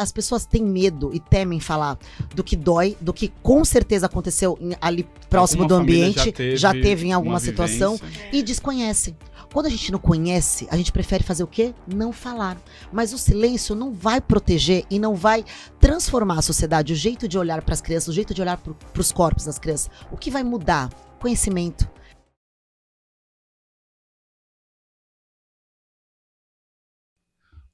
as pessoas têm medo e temem falar do que dói, do que com certeza aconteceu ali próximo do ambiente, já teve em alguma situação, e desconhecem. Quando a gente não conhece, a gente prefere fazer o quê? Não falar. Mas o silêncio não vai proteger e não vai transformar a sociedade, o jeito de olhar para as crianças, o jeito de olhar para os corpos das crianças. O que vai mudar? Conhecimento.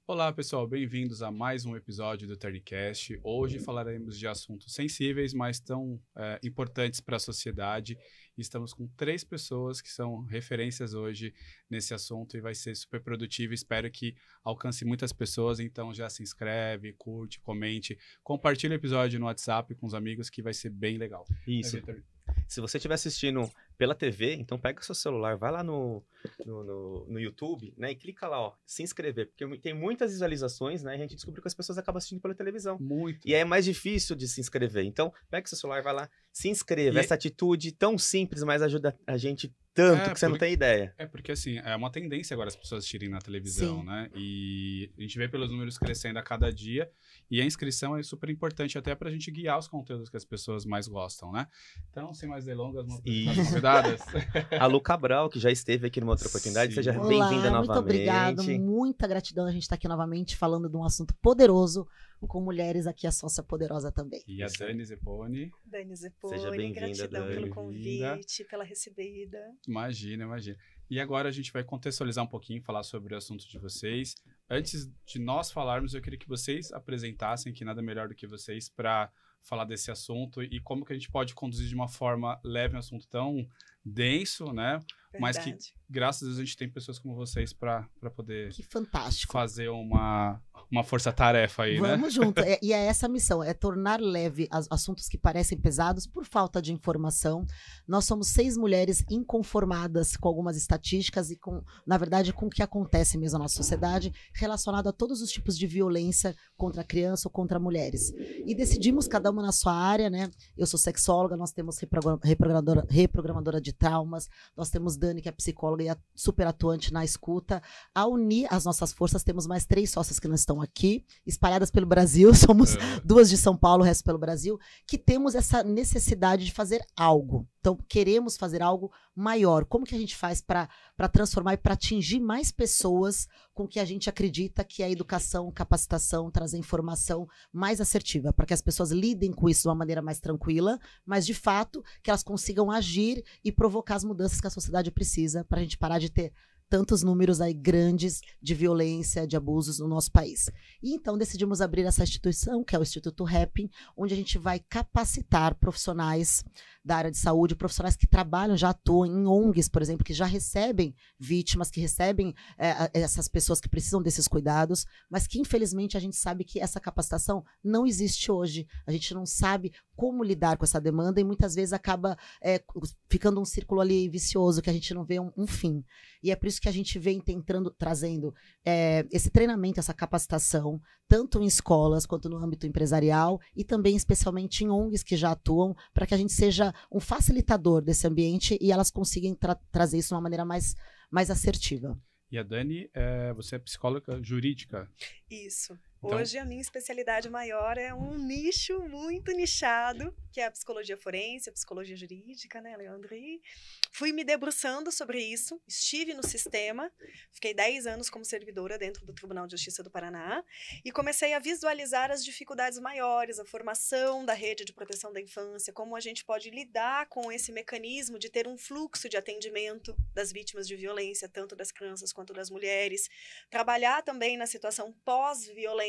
Olá pessoal, bem-vindos a mais um episódio do Turncast. Hoje falaremos de assuntos sensíveis, mas tão importantes para a sociedade. Estamos com 3 pessoas que são referências hoje nesse assunto e vai ser super produtivo. Espero que alcance muitas pessoas, então já se inscreve, curte, comente, compartilha o episódio no WhatsApp com os amigos que vai ser bem legal. Isso. Se você estiver assistindo pela TV, então pega o seu celular, vai lá no YouTube, né, e clica lá, ó, se inscrever, porque tem muitas visualizações, né, e a gente descobriu que as pessoas acabam assistindo pela televisão. Muito. E é mais difícil de se inscrever. Então, pega o seu celular, vai lá, se inscreva. Essa atitude tão simples, mas ajuda a gente tanto que você não tem ideia. É porque, assim, é uma tendência agora as pessoas assistirem na televisão, né? E a gente vê pelos números crescendo a cada dia. E a inscrição é super importante até pra gente guiar os conteúdos que as pessoas mais gostam, né? Então, sem mais delongas, vamos apresentar as convidadas. A Lu Cabral, que já esteve aqui numa outra oportunidade. Seja bem-vinda novamente. Muito obrigada, muita gratidão. A gente está aqui novamente falando de um assunto poderoso com mulheres, aqui a sócia poderosa também. E a Dani Zeponi. Dani Zeponi, seja bem-vinda, gratidão Dani. pelo convite, pela recebida. Imagina. E agora a gente vai contextualizar um pouquinho, falar sobre o assunto de vocês. Antes de nós falarmos, eu queria que vocês apresentassem, que nada melhor do que vocês, para falar desse assunto e como que a gente pode conduzir de uma forma leve um assunto tão denso, né? Verdade. Mas que, graças a Deus, a gente tem pessoas como vocês para poder Que fantástico. fazer uma força-tarefa aí, né? Vamos junto. E é essa a missão, é tornar leve assuntos que parecem pesados por falta de informação. Nós somos 6 mulheres inconformadas com algumas estatísticas e, na verdade, com o que acontece mesmo na nossa sociedade, relacionado a todos os tipos de violência contra a criança ou contra mulheres. E decidimos, cada uma na sua área, né? Eu sou sexóloga, nós temos reprogramadora de traumas, nós temos Dani, que é psicóloga e super atuante na escuta. A unir as nossas forças, temos mais 3 sócias que não estão aqui, espalhadas pelo Brasil, somos 2 de São Paulo, o resto pelo Brasil, que temos essa necessidade de fazer algo. Então, queremos fazer algo maior. Como que a gente faz para transformar e para atingir mais pessoas com o que a gente acredita que é a educação, capacitação, trazer informação mais assertiva, para que as pessoas lidem com isso de uma maneira mais tranquila, mas, de fato, que elas consigam agir e provocar as mudanças que a sociedade precisa para a gente parar de ter tantos números aí grandes de violência, de abusos no nosso país. E então decidimos abrir essa instituição, que é o Instituto Happy, onde a gente vai capacitar profissionais da área de saúde, profissionais que trabalham, já atuam em ONGs, por exemplo, que já recebem vítimas, que recebem essas pessoas que precisam desses cuidados, mas que infelizmente a gente sabe que essa capacitação não existe hoje. A gente não sabe como lidar com essa demanda e muitas vezes acaba ficando um círculo ali vicioso, que a gente não vê um fim. E é por isso que a gente vem trazendo esse treinamento, essa capacitação, tanto em escolas quanto no âmbito empresarial e também especialmente em ONGs que já atuam, para que a gente seja um facilitador desse ambiente e elas consigam trazer isso de uma maneira mais assertiva. E a Dani, você é psicóloga jurídica? Isso. Então, hoje a minha especialidade maior é um nicho muito nichado, que é a psicologia forense, a psicologia jurídica, né, Leandri? Fui me debruçando sobre isso, estive no sistema, fiquei 10 anos como servidora dentro do Tribunal de Justiça do Paraná e comecei a visualizar as dificuldades maiores, a formação da rede de proteção da infância, como a gente pode lidar com esse mecanismo de ter um fluxo de atendimento das vítimas de violência, tanto das crianças quanto das mulheres, trabalhar também na situação pós-violência.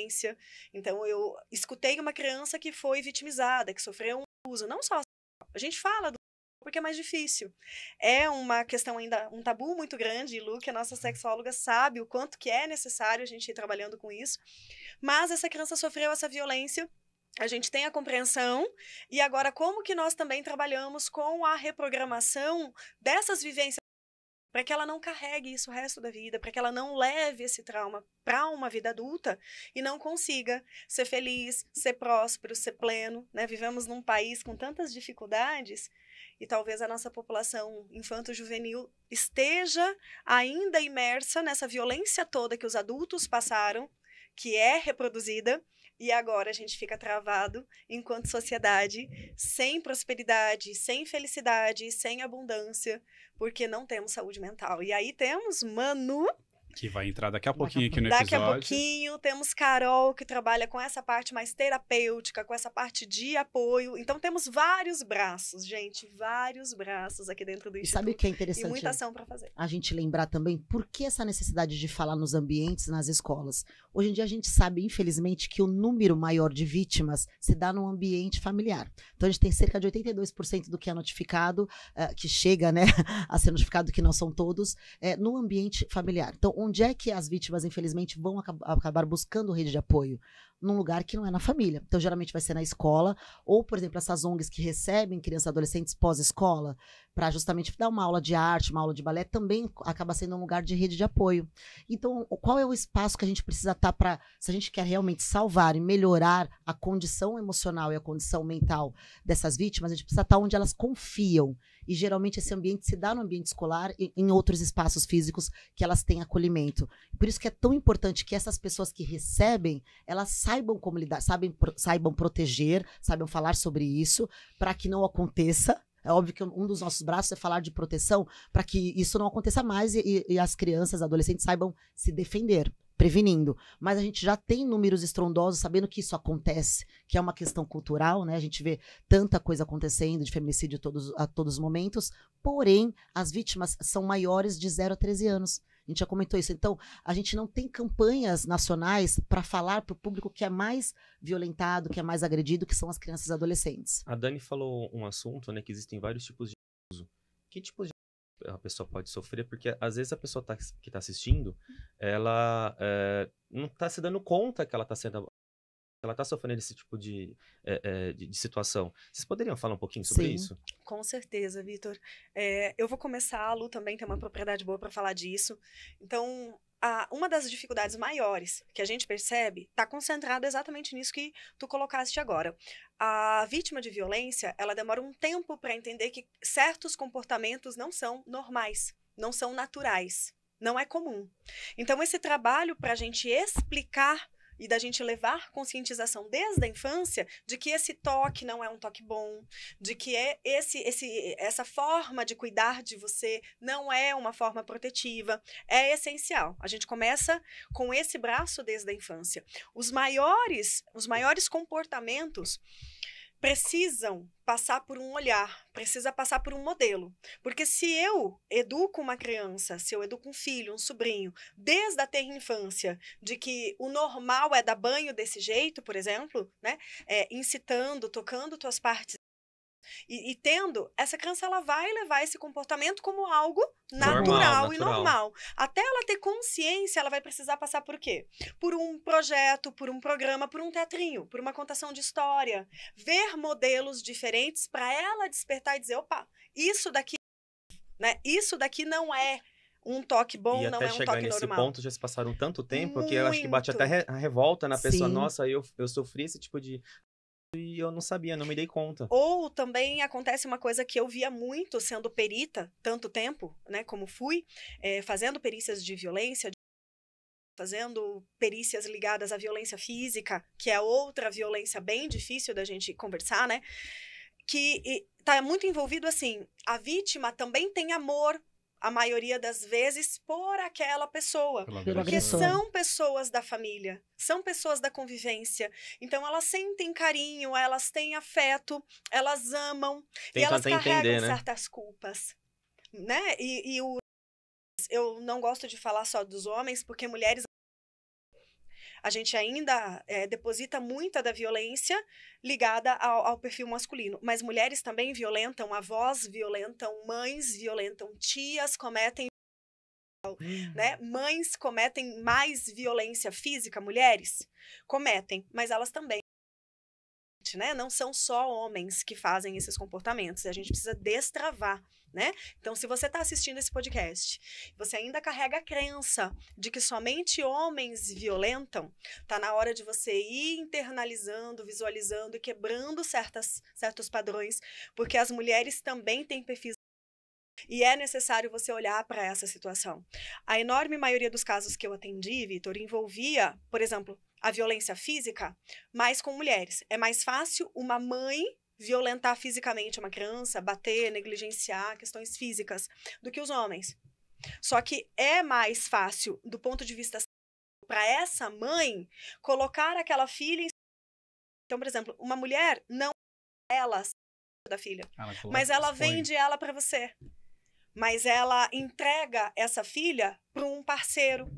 Então, eu escutei uma criança que foi vitimizada, que sofreu um abuso. Não só a gente fala porque é mais difícil. É uma questão ainda, um tabu muito grande, e Lu, que a nossa sexóloga, sabe o quanto que é necessário a gente ir trabalhando com isso. Mas essa criança sofreu essa violência, a gente tem a compreensão, e agora como que nós também trabalhamos com a reprogramação dessas vivências, para que ela não carregue isso o resto da vida, para que ela não leve esse trauma para uma vida adulta e não consiga ser feliz, ser próspero, ser pleno, né? Vivemos num país com tantas dificuldades e talvez a nossa população infanto-juvenil esteja ainda imersa nessa violência toda que os adultos passaram, que é reproduzida E agora a gente fica travado enquanto sociedade, sem prosperidade, sem felicidade, sem abundância, porque não temos saúde mental. E aí temos Manu, que vai entrar daqui a pouquinho aqui no daqui a episódio. pouquinho, temos Carol, que trabalha com essa parte mais terapêutica, com essa parte de apoio. Então temos vários braços, gente, vários braços aqui dentro do E Instituto. sabe o que é E interessante? muita ação para fazer. A gente lembrar também por que essa necessidade de falar nos ambientes, nas escolas. Hoje em dia a gente sabe, infelizmente, que o número maior de vítimas se dá no ambiente familiar. Então a gente tem cerca de 82% do que é notificado, que chega, né, a ser notificado, que não são todos, no ambiente familiar. Então onde é que as vítimas, infelizmente, vão acabar buscando rede de apoio? Num lugar que não é na família. Então, geralmente vai ser na escola, ou, por exemplo, essas ONGs que recebem crianças e adolescentes pós-escola, para justamente dar uma aula de arte, uma aula de balé, também acaba sendo um lugar de rede de apoio. Então, qual é o espaço que a gente precisa estar para, se a gente quer realmente salvar e melhorar a condição emocional e a condição mental dessas vítimas, a gente precisa estar onde elas confiam. E geralmente esse ambiente se dá no ambiente escolar e em outros espaços físicos que elas têm acolhimento. Por isso que é tão importante que essas pessoas que recebem, elas saibam como lidar, saibam proteger, saibam falar sobre isso, para que não aconteça. É óbvio que um dos nossos braços é falar de proteção para que isso não aconteça mais e as crianças, adolescentes saibam se defender, prevenindo. Mas a gente já tem números estrondosos sabendo que isso acontece, que é uma questão cultural, né? A gente vê tanta coisa acontecendo de feminicídio a todos os momentos, porém, as vítimas são maiores de 0 a 13 anos. A gente já comentou isso. Então, a gente não tem campanhas nacionais para falar para o público que é mais violentado, que é mais agredido, que são as crianças e adolescentes. A Dani falou um assunto, né, que existem vários tipos de abuso. Que tipo de a pessoa pode sofrer? Porque às vezes a pessoa que está assistindo, ela não está se dando conta que ela está sofrendo esse tipo de situação. Vocês poderiam falar um pouquinho sobre Sim. isso? Com certeza, Vitor. Eu vou começar, a Lu também tem uma propriedade boa para falar disso. Então, uma das dificuldades maiores que a gente percebe está concentrada exatamente nisso que tu colocaste agora. A vítima de violência, ela demora um tempo para entender que certos comportamentos não são normais, não são naturais, não é comum. Então, esse trabalho para a gente explicar e da gente levar conscientização desde a infância de que esse toque não é um toque bom, de que essa forma de cuidar de você não é uma forma protetiva, é essencial. A gente começa com esse braço desde a infância. Os maiores comportamentos precisam passar por um olhar, precisa passar por um modelo. Porque se eu educo uma criança, se eu educo um filho, um sobrinho, desde a tenra infância, de que o normal é dar banho desse jeito, por exemplo, né? Incitando, tocando tuas partes, e tendo, essa criança ela vai levar esse comportamento como algo natural e normal. Até ela ter consciência, ela vai precisar passar por quê? Por um projeto, por um programa, por um teatrinho, por uma contação de história. Ver modelos diferentes para ela despertar e dizer, opa, isso daqui, né? Isso daqui não é um toque bom, não é um toque normal. E até chegar nesse ponto já se passaram tanto tempo que eu acho que bate até a revolta na pessoa. Sim. Nossa, eu sofri esse tipo de... E eu não sabia, não me dei conta. Ou também acontece uma coisa que eu via muito sendo perita, tanto tempo, né, como fui, fazendo perícias de violência, fazendo perícias ligadas à violência física, que é outra violência bem difícil da gente conversar, né, que tá muito envolvido assim, a vítima também tem amor, a maioria das vezes, por aquela pessoa. Porque são pessoas da família, são pessoas da convivência. Então, elas sentem carinho, elas têm afeto, elas amam. E elas carregam certas culpas. Né? Eu não gosto de falar só dos homens, porque mulheres... A gente ainda deposita muita da violência ligada ao perfil masculino. Mas mulheres também violentam avós, violentam mães, violentam tias, cometem... Né? Mães cometem mais violência física, mulheres cometem, mas elas também. Né? Não são só homens que fazem esses comportamentos. A gente precisa destravar. Né? Então, se você está assistindo esse podcast, você ainda carrega a crença de que somente homens violentam, tá na hora de você ir internalizando, visualizando e quebrando certos padrões, porque as mulheres também têm perfis e é necessário você olhar para essa situação. A enorme maioria dos casos que eu atendi, Vitor, envolvia, por exemplo, a violência física mais com mulheres. É mais fácil uma mãe violentar fisicamente uma criança, bater, negligenciar questões físicas, do que os homens. Só que é mais fácil, do ponto de vista para essa mãe, colocar aquela filha em... Então, por exemplo, uma mulher não ela da filha, mas ela vende ela para você. Mas ela entrega essa filha para um parceiro.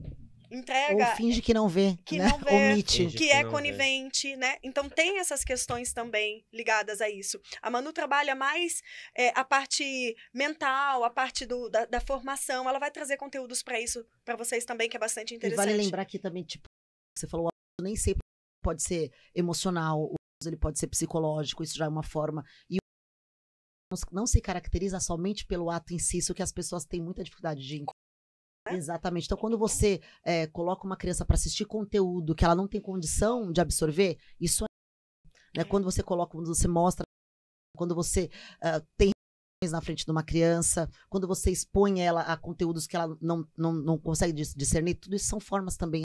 Entrega... Ou finge que não vê, que né? não vê, Omite. que é conivente, né? Então tem essas questões também ligadas a isso. A Manu trabalha mais a parte mental, a parte da formação. Ela vai trazer conteúdos para isso, para vocês também, que é bastante interessante. E vale lembrar aqui também, tipo, você falou, o abuso nem sempre pode ser emocional, o abuso ele pode ser psicológico, isso já é uma forma. E não se caracteriza somente pelo ato em si, isso que as pessoas têm muita dificuldade de... Exatamente. Então, quando você coloca uma criança para assistir conteúdo que ela não tem condição de absorver, isso é... Quando você coloca, quando você mostra, quando você tem na frente de uma criança, quando você expõe ela a conteúdos que ela não consegue discernir, tudo isso são formas também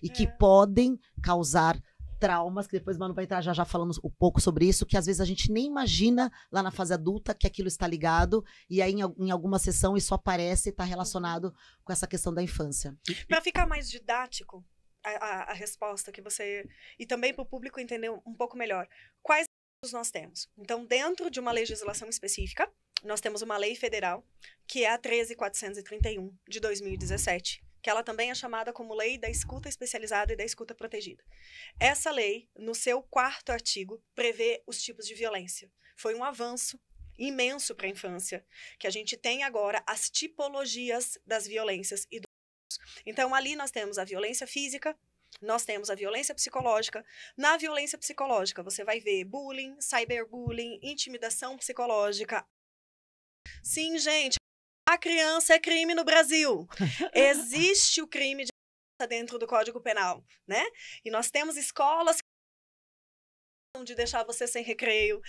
e que podem causar traumas, que depois o Manu vai entrar já falando um pouco sobre isso, que às vezes a gente nem imagina lá na fase adulta que aquilo está ligado, e aí em alguma sessão isso aparece e está relacionado com essa questão da infância. Para ficar mais didático a resposta que você... E também para o público entender um pouco melhor, quais nós temos? Então, dentro de uma legislação específica, nós temos uma lei federal, que é a 13.431, de 2017, que ela também é chamada como Lei da Escuta Especializada e da Escuta Protegida. Essa lei, no seu 4º artigo, prevê os tipos de violência. Foi um avanço imenso para a infância, que a gente tem agora as tipologias das violências e dos... Então, ali nós temos a violência física, nós temos a violência psicológica. Na violência psicológica, você vai ver bullying, cyberbullying, intimidação psicológica. Sim, gente, a criança é crime no Brasil. Existe o crime de criança dentro do Código Penal, né? E nós temos escolas de deixar você sem recreio,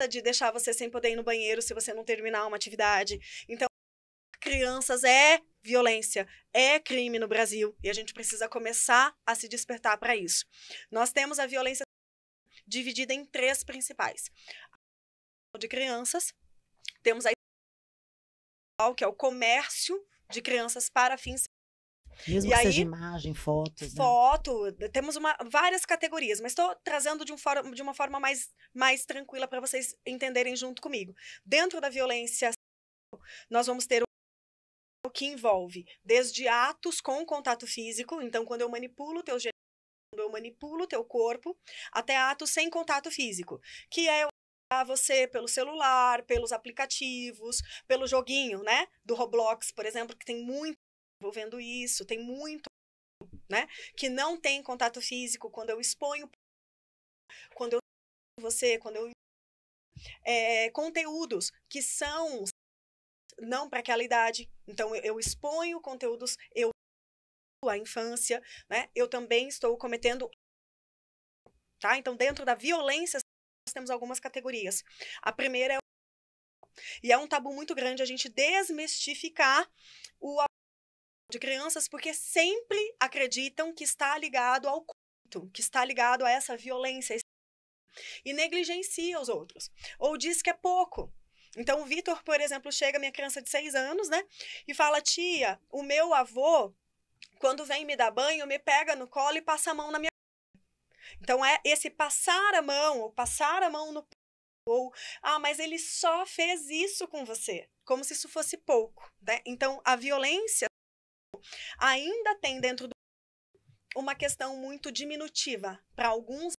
de deixar você sem poder ir no banheiro se você não terminar uma atividade. Então, crianças é violência, é crime no Brasil, e a gente precisa começar a se despertar para isso. Nós temos a violência dividida em 3 principais. De crianças, temos a que é o comércio de crianças para fins... Mesmo que seja imagem, fotos. Foto, né? Temos várias categorias, mas estou trazendo de uma forma mais tranquila para vocês entenderem junto comigo. Dentro da violência, nós vamos ter o que envolve desde atos com contato físico, então quando eu manipulo teu gênero, quando eu manipulo teu corpo, até atos sem contato físico, que é você pelo celular, pelos aplicativos, pelo joguinho, né? Do Roblox, por exemplo, que tem muito envolvendo isso, tem muito, né? Que não tem contato físico, quando eu exponho, quando eu conteúdos que são não para aquela idade, então eu exponho conteúdos, a infância, né? Eu também estou cometendo, tá? Então dentro da violência nós temos algumas categorias. A primeira e é um tabu muito grande a gente desmistificar o abuso de crianças, porque sempre acreditam que está ligado ao culto, que está ligado a essa violência e negligencia os outros, ou diz que é pouco. Então o Vitor, por exemplo, chega, minha criança de 6 anos, né, e fala: tia, o meu avô, quando vem me dar banho, me pega no colo e passa a mão na minha... Então é esse passar a mão, ou passar a mão no... ou, mas ele só fez isso com você, como se isso fosse pouco, né? Então a violência ainda tem dentro uma questão muito diminutiva para alguns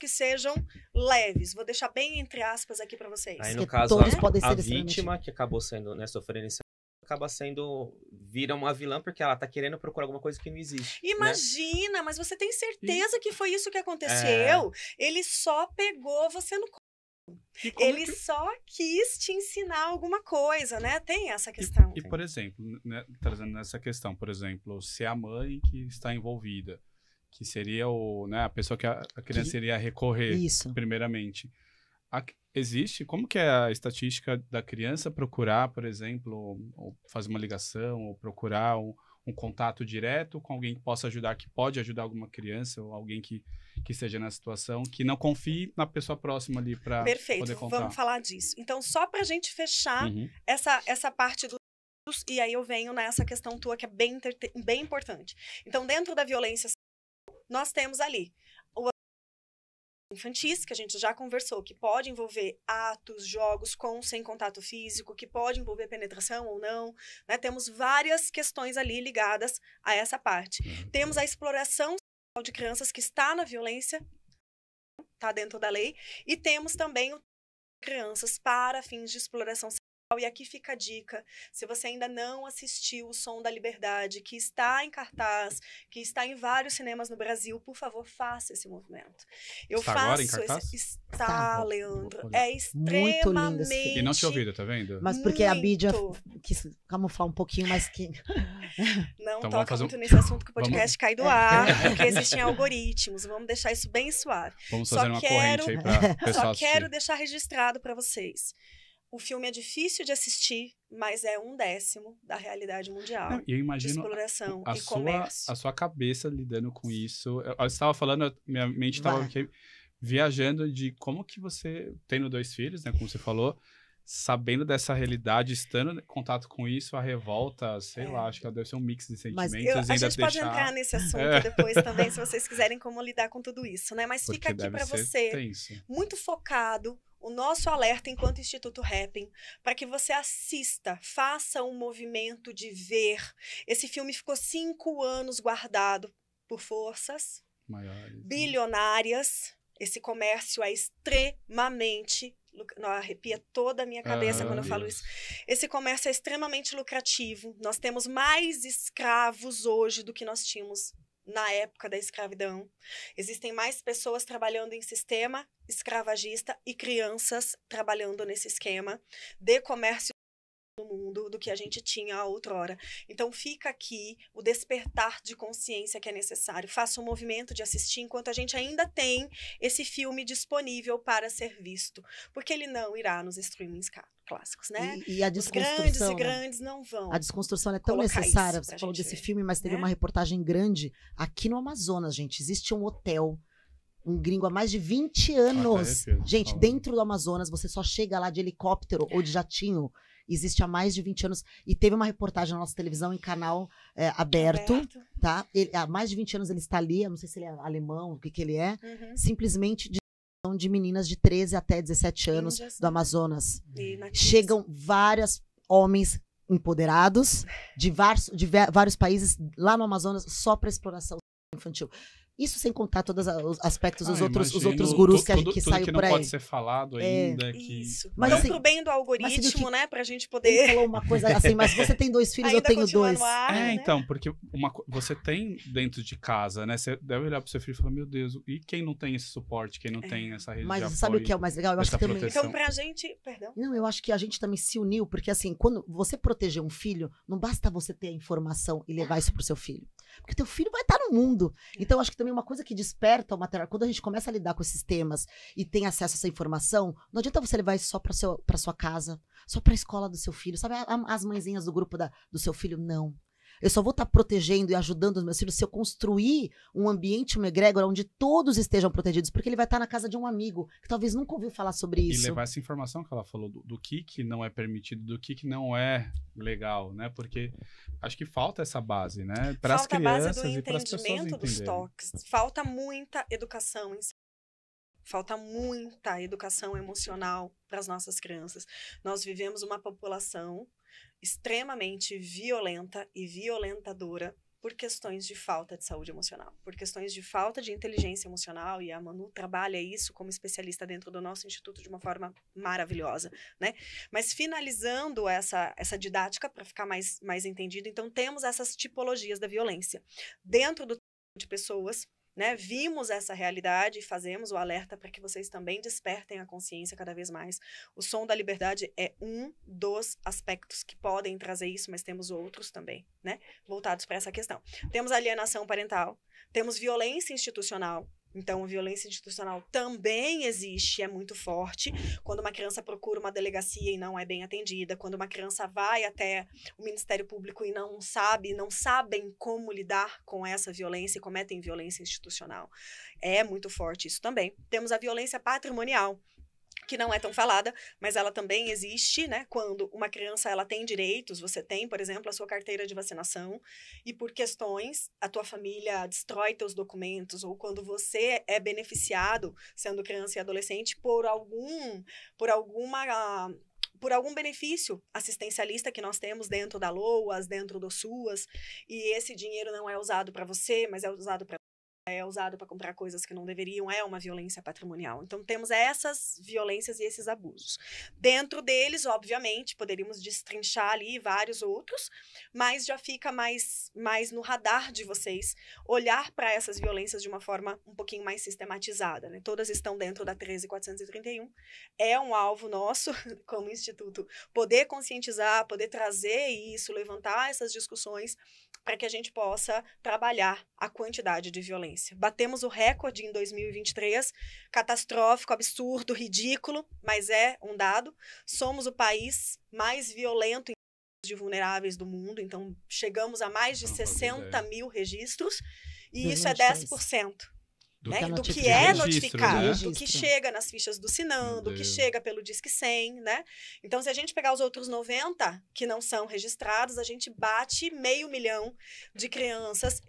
que sejam leves. Vou deixar bem entre aspas aqui para vocês. Aí no caso, todos podem ser a vítima que acabou sendo, né, sofrendo esse acaba vira uma vilã porque ela tá querendo procurar alguma coisa que não existe. Imagina, né? Mas você tem certeza que foi isso que aconteceu? Ele só pegou você no colo. Ele só quis te ensinar alguma coisa, né? Tem essa questão. E por exemplo, né, trazendo nessa questão, por exemplo, se a mãe que está envolvida, que seria a pessoa que a criança iria recorrer, primeiramente. Existe? Como que é a estatística da criança procurar, por exemplo, ou fazer uma ligação, ou procurar um contato direto com alguém que possa ajudar, que pode ajudar alguma criança ou alguém que esteja na situação, que não confie na pessoa próxima ali para poder contar. Vamos falar disso. Então, só para a gente fechar essa parte e aí eu venho nessa questão tua que é bem importante. Então, dentro da violência, nós temos ali infantis, que a gente já conversou, que pode envolver atos, jogos com sem contato físico, que pode envolver penetração ou não, né? Temos várias questões ali ligadas a essa parte. Temos a exploração de crianças que está na violência, está dentro da lei, e temos também crianças para fins de exploração sexual. E aqui fica a dica, se você ainda não assistiu O Som da Liberdade, que está em cartaz, que está em vários cinemas no Brasil, por favor, faça esse movimento. Está agora em cartaz? Está, Leandro. É extremamente... E não tinha ouvido, tá vendo? Mas porque a mídia quis camuflar um pouquinho, mas que... Não então, toca muito nesse assunto que o podcast cai do ar, porque existem algoritmos. Vamos deixar isso bem suave. Vamos fazer uma corrente aí para pessoal assistir. Só quero deixar registrado para vocês. O filme é difícil de assistir, mas é 1/10 da realidade mundial. Eu imagino de exploração e comércio. A sua cabeça lidando com isso. Eu estava falando, minha mente estava viajando de como que você, tendo 2 filhos, né, como você falou, sabendo dessa realidade, estando em contato com isso, a revolta, sei lá, acho que deve ser um mix de sentimentos. A gente pode entrar nesse assunto depois também, se vocês quiserem como lidar com tudo isso, né? Mas fica aqui para você, muito focado, o nosso alerta enquanto Instituto Happn, para que você assista, faça um movimento de ver. Esse filme ficou 5 anos guardado por forças maiores, bilionárias. Esse comércio é extremamente... Não, arrepia toda a minha cabeça quando eu falo isso. Esse comércio é extremamente lucrativo. Nós temos mais escravos hoje do que nós tínhamos na época da escravidão. Existem mais pessoas trabalhando em sistema escravagista e crianças trabalhando nesse esquema de comércio no mundo do que a gente tinha outrora. Então fica aqui o despertar de consciência que é necessário. Faça um movimento de assistir enquanto a gente ainda tem esse filme disponível para ser visto, porque ele não irá nos streamings clássicos, né? E a desconstrução, os grandes não vão. A desconstrução é tão necessária. Você falou desse filme, mas teve uma reportagem grande aqui no Amazonas, gente. Existe um hotel, um gringo há mais de 20 anos. Gente, dentro do Amazonas, você só chega lá de helicóptero ou de jatinho. Existe há mais de 20 anos. E teve uma reportagem na nossa televisão em canal aberto. Tá? Há mais de 20 anos ele está ali. Eu não sei se ele é alemão, o que ele é. Simplesmente de meninas de 13 até 17 anos do Amazonas. Chegam vários homens empoderados de vários países lá no Amazonas só para exploração infantil. Isso sem contar todos os aspectos dos outros gurus que saiu por aí. Não pode ser falado ainda. Isso. Mas assim, pro bem do algoritmo, né? Pra gente poder... Ele falou uma coisa assim, mas você tem 2 filhos, eu tenho 2. Né? Então, porque você tem dentro de casa, né? Você deve olhar pro seu filho e falar, meu Deus, e quem não tem esse suporte, quem não tem essa rede de apoio? Mas sabe o que é o mais legal? Eu acho que também... Então, pra gente... Perdão. Não, eu acho que a gente também se uniu, porque assim, quando você proteger um filho, não basta você ter a informação e levar isso pro seu filho. Porque teu filho vai estar no mundo. Então, eu acho que também uma coisa que desperta o material, quando a gente começa a lidar com esses temas e tem acesso a essa informação, não adianta você levar isso só para sua casa, só para a escola do seu filho, sabe? As mãezinhas do grupo do seu filho, não. Eu só vou estar protegendo e ajudando os meus filhos se eu construir um ambiente, uma egrégora onde todos estejam protegidos, porque ele vai estar na casa de um amigo que talvez nunca ouviu falar sobre isso. E levar essa informação que ela falou do que não é permitido, do que não é legal, né? Porque acho que falta essa base, né? Para as crianças e para as pessoas entenderem. Falta a base do entendimento dos toques. Falta muita educação Falta muita educação emocional para as nossas crianças. Nós vivemos uma população extremamente violenta e violentadora por questões de falta de saúde emocional, por questões de falta de inteligência emocional, e a Manu trabalha isso como especialista dentro do nosso instituto de uma forma maravilhosa, né? Mas finalizando essa didática, para ficar mais entendido, então temos essas tipologias da violência. Dentro do de pessoas, né, vimos essa realidade e fazemos o alerta para que vocês também despertem a consciência cada vez mais. O Som da Liberdade é um dos aspectos que podem trazer isso, mas temos outros também, né, voltados para essa questão. Temos alienação parental, temos violência institucional, Então, a violência institucional também existe, é muito forte. Quando uma criança procura uma delegacia e não é bem atendida, quando uma criança vai até o Ministério Público e não sabem como lidar com essa violência e cometem violência institucional. É muito forte isso também. Temos a violência patrimonial, que não é tão falada, mas ela também existe, né? Quando uma criança ela tem direitos, você tem, por exemplo, a sua carteira de vacinação, e por questões, a tua família destrói teus documentos, ou quando você é beneficiado, sendo criança e adolescente, por algum benefício assistencialista que nós temos dentro da LOAS, dentro do SUAS, e esse dinheiro não é usado para você, mas é usado para comprar coisas que não deveriam, é uma violência patrimonial. Então, temos essas violências e esses abusos. Dentro deles, obviamente, poderíamos destrinchar ali vários outros, mas já fica mais no radar de vocês olhar para essas violências de uma forma um pouquinho mais sistematizada, né? Todas estão dentro da 13.431. É um alvo nosso, como instituto, poder conscientizar, poder trazer isso, levantar essas discussões para que a gente possa trabalhar a quantidade de violência. Batemos o recorde em 2023, catastrófico, absurdo, ridículo, mas é um dado. Somos o país mais violento em de vulneráveis do mundo, então chegamos a mais de 60 mil registros, e isso é 10%. Né? Do que é notificado, do que chega nas fichas do Sinam, do que chega pelo Disque 100, né? Então, se a gente pegar os outros 90 que não são registrados, a gente bate 500 mil de crianças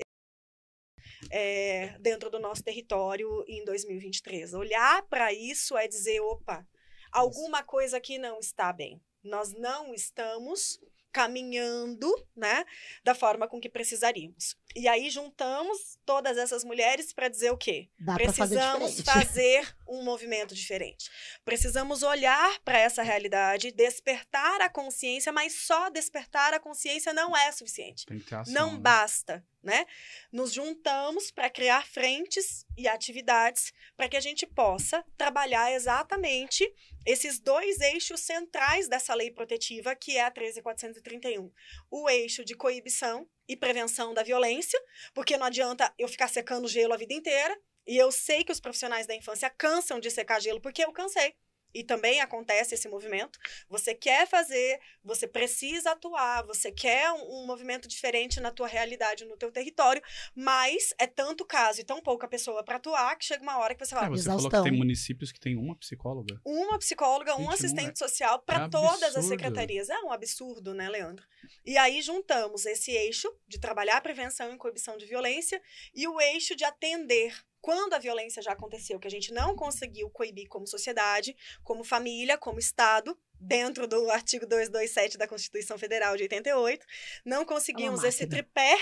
dentro do nosso território em 2023. Olhar para isso é dizer, opa, alguma coisa aqui não está bem. Nós não estamos caminhando, né, da forma com que precisaríamos. E aí juntamos todas essas mulheres para dizer o quê? Precisamos fazer um movimento diferente. Precisamos olhar para essa realidade, despertar a consciência, mas só despertar a consciência não é suficiente. Tem que ter ação, não basta, né? Nos juntamos para criar frentes e atividades para que a gente possa trabalhar exatamente esses dois eixos centrais dessa lei protetiva, que é a 13.431. O eixo de coibição e prevenção da violência, porque não adianta eu ficar secando gelo a vida inteira, e eu sei que os profissionais da infância cansam de secar gelo, porque eu cansei. E também acontece esse movimento. Você quer fazer, você precisa atuar, você quer um movimento diferente na tua realidade, no teu território, mas é tanto caso e tão pouca pessoa para atuar que chega uma hora que você fala... Você falou que tem municípios que tem uma psicóloga. Uma psicóloga, um assistente social para todas as secretarias. É um absurdo, né, Leandro? E aí juntamos esse eixo de trabalhar a prevenção e coibição de violência e o eixo de atender quando a violência já aconteceu, que a gente não conseguiu coibir como sociedade, como família, como Estado, dentro do artigo 227 da Constituição Federal de 88, não conseguimos esse tripé,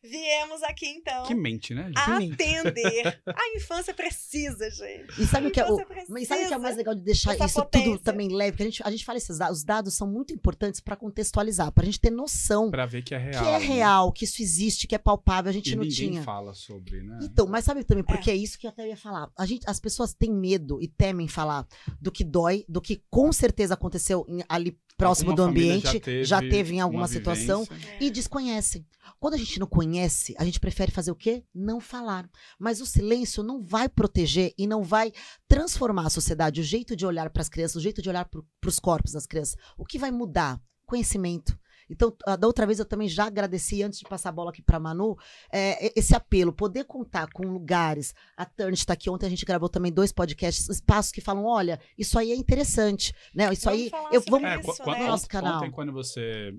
viemos aqui, então, que mente, né, gente? Atender. A infância precisa, gente. E sabe o que é mais legal de deixar isso tudo também leve? Porque a gente fala esses dados, os dados são muito importantes para contextualizar, para a gente ter noção. Para ver que é real. Que é real, que isso existe, que é palpável, a gente não tinha. Ninguém fala sobre, né? Então, mas sabe também, porque é isso que eu até ia falar. As pessoas têm medo e temem falar do que dói, do que com certeza aconteceu ali próximo do ambiente, já teve em alguma situação, e desconhecem. Quando a gente não conhece, a gente prefere fazer o quê? Não falar. Mas o silêncio não vai proteger e não vai transformar a sociedade, o jeito de olhar para as crianças, o jeito de olhar para os corpos das crianças. O que vai mudar? Conhecimento. Então, da outra vez eu também já agradeci, antes de passar a bola aqui para a Manu, esse apelo, poder contar com lugares. A Turnit está aqui, ontem a gente gravou também 2 podcasts, espaços que falam, olha, isso aí é interessante, né? Isso vamos aí, vamos no nosso canal. Ontem, quando você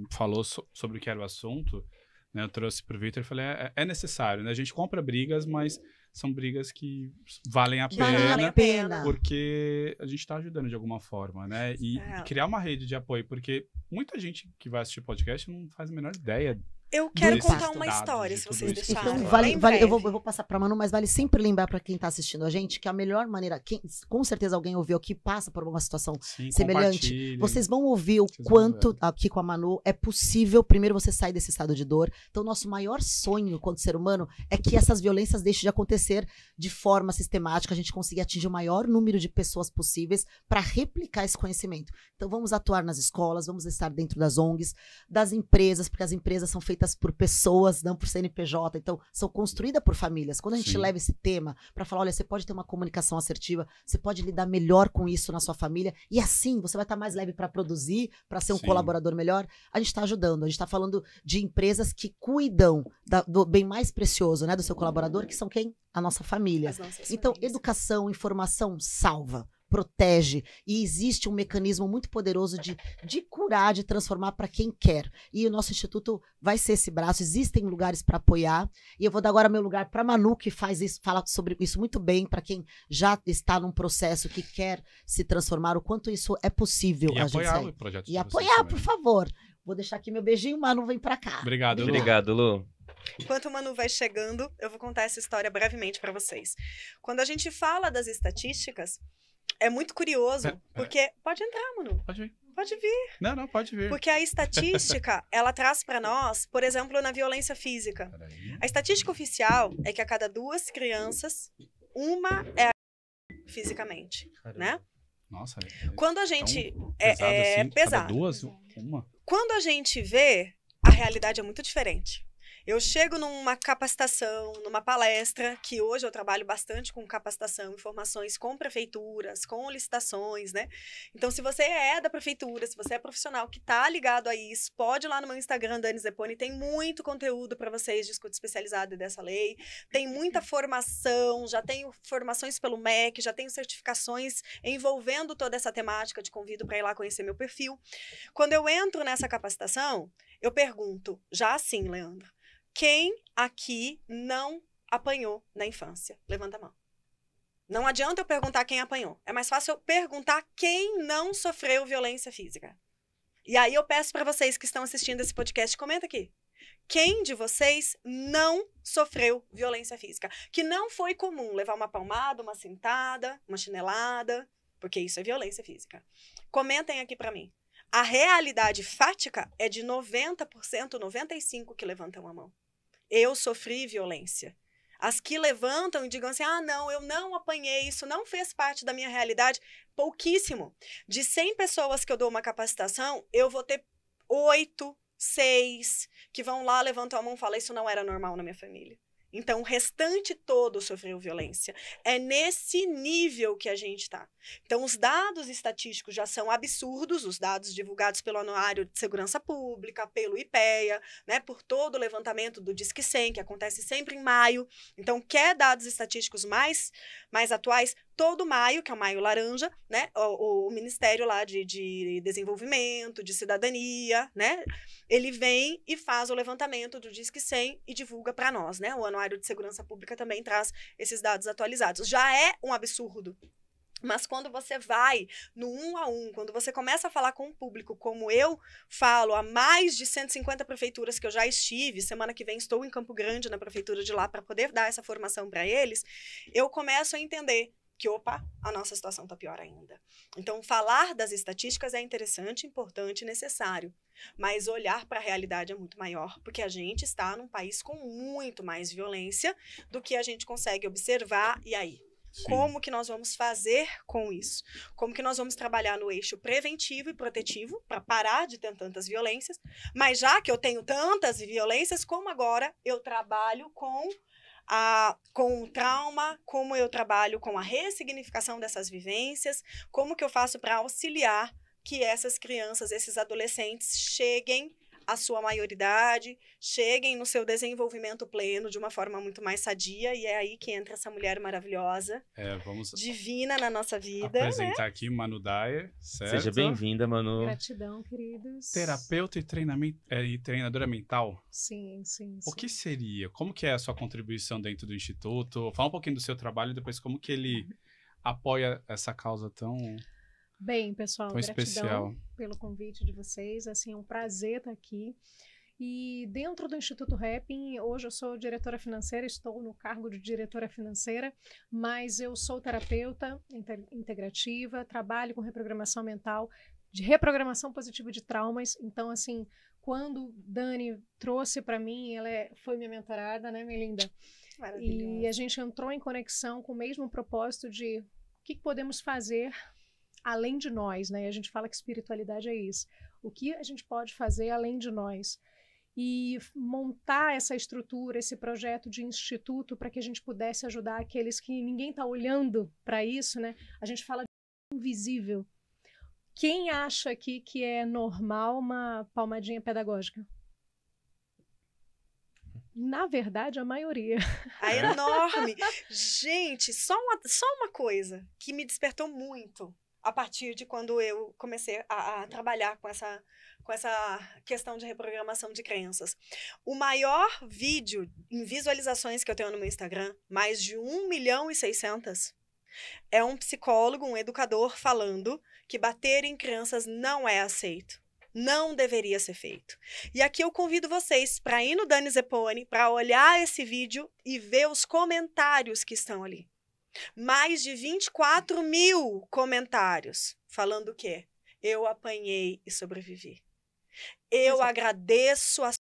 falou sobre o que era o assunto, né, eu trouxe para o Vitor e falei, é necessário, né? A gente compra brigas, mas são brigas que valem a pena, porque a gente está ajudando de alguma forma, né? E criar uma rede de apoio, porque muita gente que vai assistir podcast não faz a menor ideia. Eu quero contar uma história, se vocês deixarem. Então, eu vou passar para a Manu, mas vale sempre lembrar para quem está assistindo a gente que a melhor maneira, com certeza alguém ouviu aqui, passa por uma situação semelhante. Vocês vão ouvir o quanto aqui com a Manu é possível, primeiro, você sair desse estado de dor. Então, nosso maior sonho quanto ser humano é que essas violências deixem de acontecer de forma sistemática, a gente consiga atingir o maior número de pessoas possíveis para replicar esse conhecimento. Então, vamos atuar nas escolas, vamos estar dentro das ONGs, das empresas, porque as empresas são feitas feitas por pessoas, não por CNPJ, então são construídas por famílias. Quando a gente Sim. leva esse tema para falar, olha, você pode ter uma comunicação assertiva, você pode lidar melhor com isso na sua família, e assim você vai estar mais leve para produzir, para ser um Sim. colaborador melhor, a gente está ajudando, a gente está falando de empresas que cuidam do bem mais precioso, né, do seu colaborador, que são quem? A nossa família. As nossas Então, famílias. educação, informação salva, protege, e existe um mecanismo muito poderoso de curar, de transformar para quem quer. E o nosso instituto vai ser esse braço, existem lugares para apoiar, e eu vou dar agora meu lugar para Manu, que faz isso, fala sobre isso muito bem, para quem já está num processo que quer se transformar, o quanto isso é possível. E a gente apoiar sair. o projeto de E vocês apoiar, também. por favor. Vou deixar aqui meu beijinho, Manu, vem para cá. Obrigado, Lu. Obrigado, Lu. Enquanto o Manu vai chegando, eu vou contar essa história brevemente para vocês. Quando a gente fala das estatísticas, é muito curioso, porque... Pode entrar, Manu. Pode vir. Pode vir. Não, pode vir. Porque a estatística, ela traz para nós, por exemplo, na violência física. Peraí. A estatística oficial é que a cada 2 crianças, uma é fisicamente, né? Nossa, Quando a gente... pesado assim, pesado. cada duas, uma. Quando a gente vê, a realidade é muito diferente. Eu chego numa capacitação, numa palestra, que hoje eu trabalho bastante com capacitação, informações com prefeituras, com licitações, né? Então, se você é da prefeitura, se você é profissional que está ligado a isso, pode ir lá no meu Instagram, Dani Zeponi, tem muito conteúdo para vocês de escuta especializada dessa lei, tem muita formação, já tenho formações pelo MEC, já tenho certificações envolvendo toda essa temática, te convido para ir lá conhecer meu perfil. Quando eu entro nessa capacitação, eu pergunto, já assim, Leandro, quem aqui não apanhou na infância? Levanta a mão. Não adianta eu perguntar quem apanhou. É mais fácil eu perguntar quem não sofreu violência física. E aí eu peço para vocês que estão assistindo esse podcast, comenta aqui. Quem de vocês não sofreu violência física? Que não foi comum levar uma palmada, uma cintada, uma chinelada, porque isso é violência física. Comentem aqui para mim. A realidade fática é de 90%, 95% que levantam a mão. Eu sofri violência. As que levantam e digam assim, ah, não, eu não apanhei, isso não fez parte da minha realidade, pouquíssimo. De 100 pessoas que eu dou uma capacitação, eu vou ter 8, 6 que vão lá, levantam a mão e falam, isso não era normal na minha família. Então, o restante todo sofreu violência. É nesse nível que a gente está. Então, os dados estatísticos já são absurdos, os dados divulgados pelo Anuário de Segurança Pública, pelo IPEA, né, por todo o levantamento do Disque 100, que acontece sempre em maio. Então, quer dados estatísticos mais atuais? Todo maio, que é o maio laranja, né, o Ministério lá de Desenvolvimento, de Cidadania, né, ele vem e faz o levantamento do Disque 100 e divulga para nós, né? O Anuário de Segurança Pública também traz esses dados atualizados. Já é um absurdo. Mas quando você vai no 1 a 1, quando você começa a falar com o público, como eu falo, há mais de 150 prefeituras que eu já estive, semana que vem estou em Campo Grande, na prefeitura de lá, para poder dar essa formação para eles, eu começo a entender que, opa, a nossa situação está pior ainda. Então, falar das estatísticas é interessante, importante e necessário. Mas olhar para a realidade é muito maior, porque a gente está num país com muito mais violência do que a gente consegue observar. E aí? Sim. Como que nós vamos fazer com isso? Como que nós vamos trabalhar no eixo preventivo e protetivo para parar de ter tantas violências? Mas já que eu tenho tantas violências, como agora eu trabalho com o trauma, como eu trabalho com a ressignificação dessas vivências, como que eu faço para auxiliar que essas crianças, esses adolescentes cheguem à sua maioridade, cheguem no seu desenvolvimento pleno de uma forma muito mais sadia, e é aí que entra essa mulher maravilhosa, Vamos divina na nossa vida, apresentar aqui Manu Dyer, certo? Seja bem-vinda, Manu. Gratidão, queridos. Terapeuta e treinadora mental. Sim. O que seria? Como que é a sua contribuição dentro do Instituto? Fala um pouquinho do seu trabalho e depois como que ele apoia essa causa tão Bem, pessoal, tão gratidão especial. pelo convite de vocês. Assim, é um prazer estar aqui. E dentro do Instituto Rapping, hoje eu sou diretora financeira, estou no cargo de diretora financeira, mas eu sou terapeuta integrativa, trabalho com reprogramação mental, de reprogramação positiva de traumas. Então, assim, quando Dani trouxe para mim, ela foi minha mentorada, né, minha linda? E a gente entrou em conexão com o mesmo propósito de o que podemos fazer além de nós, né? A gente fala que espiritualidade é isso. O que a gente pode fazer além de nós? e montar essa estrutura, esse projeto de instituto para que a gente pudesse ajudar aqueles que ninguém está olhando para isso, né? A gente fala de invisível. Quem acha aqui que é normal uma palmadinha pedagógica? Na verdade, a maioria. A enorme. Gente, só uma coisa que me despertou muito a partir de quando eu comecei a trabalhar com essa questão de reprogramação de crenças. O maior vídeo em visualizações que eu tenho no meu Instagram, mais de 1.600.000, é um psicólogo, um educador falando que bater em crianças não é aceito. Não deveria ser feito. E aqui eu convido vocês para ir no Dani Zeponi, para olhar esse vídeo e ver os comentários que estão ali. Mais de 24.000 comentários falando o quê? Eu apanhei e sobrevivi. Eu agradeço a